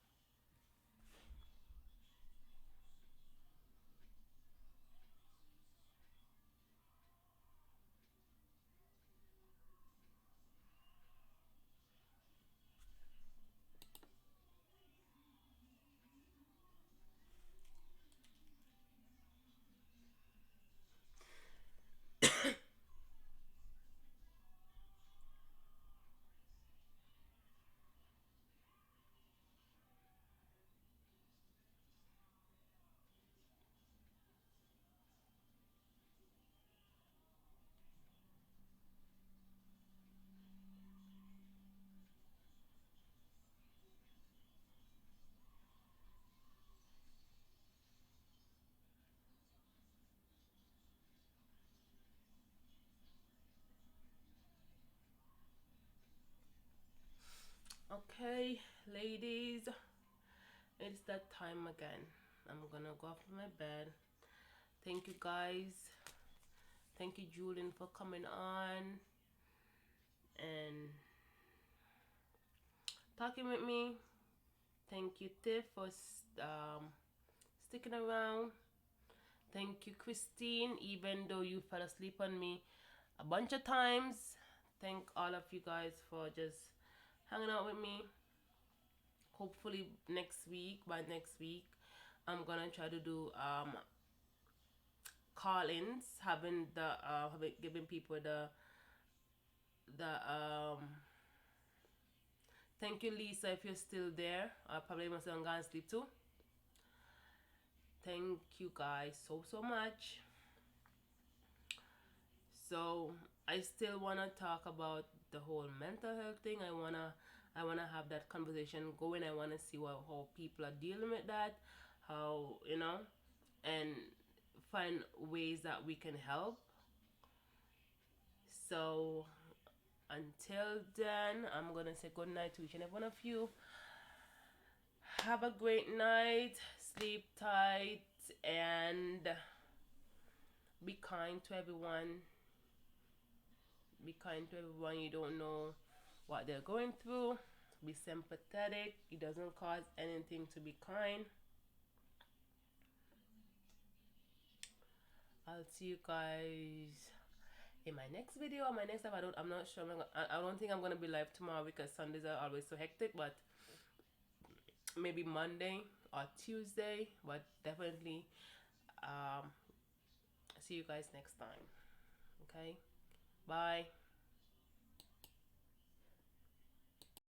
Okay, ladies, it's that time again. I'm gonna go off to my bed. Thank you guys. Thank you, Julian, for coming on and talking with me. Thank you, Tiff, for sticking around. Thank you, Christine, even though you fell asleep on me a bunch of times. Thank all of you guys for just hanging out with me. Hopefully by next week, I'm gonna try to do call-ins, giving people the thank you, Lisa, if you're still there. I probably must have gone to sleep too. Thank you guys so much. So I still wanna talk about the whole mental health thing. I wanna have that conversation going. I wanna see how people are dealing with that, how and find ways that we can help. So until then, I'm gonna say good night to each and every one of you. Have a great night, sleep tight, and be kind to everyone. Be kind to everyone. You don't know what they're going through. Be sympathetic. It doesn't cost anything to be kind. I'll see you guys in my next video or my next live. I'm not sure. I don't think I'm gonna be live tomorrow because Sundays are always so hectic. But maybe Monday or Tuesday. But definitely, see you guys next time. Okay. Bye.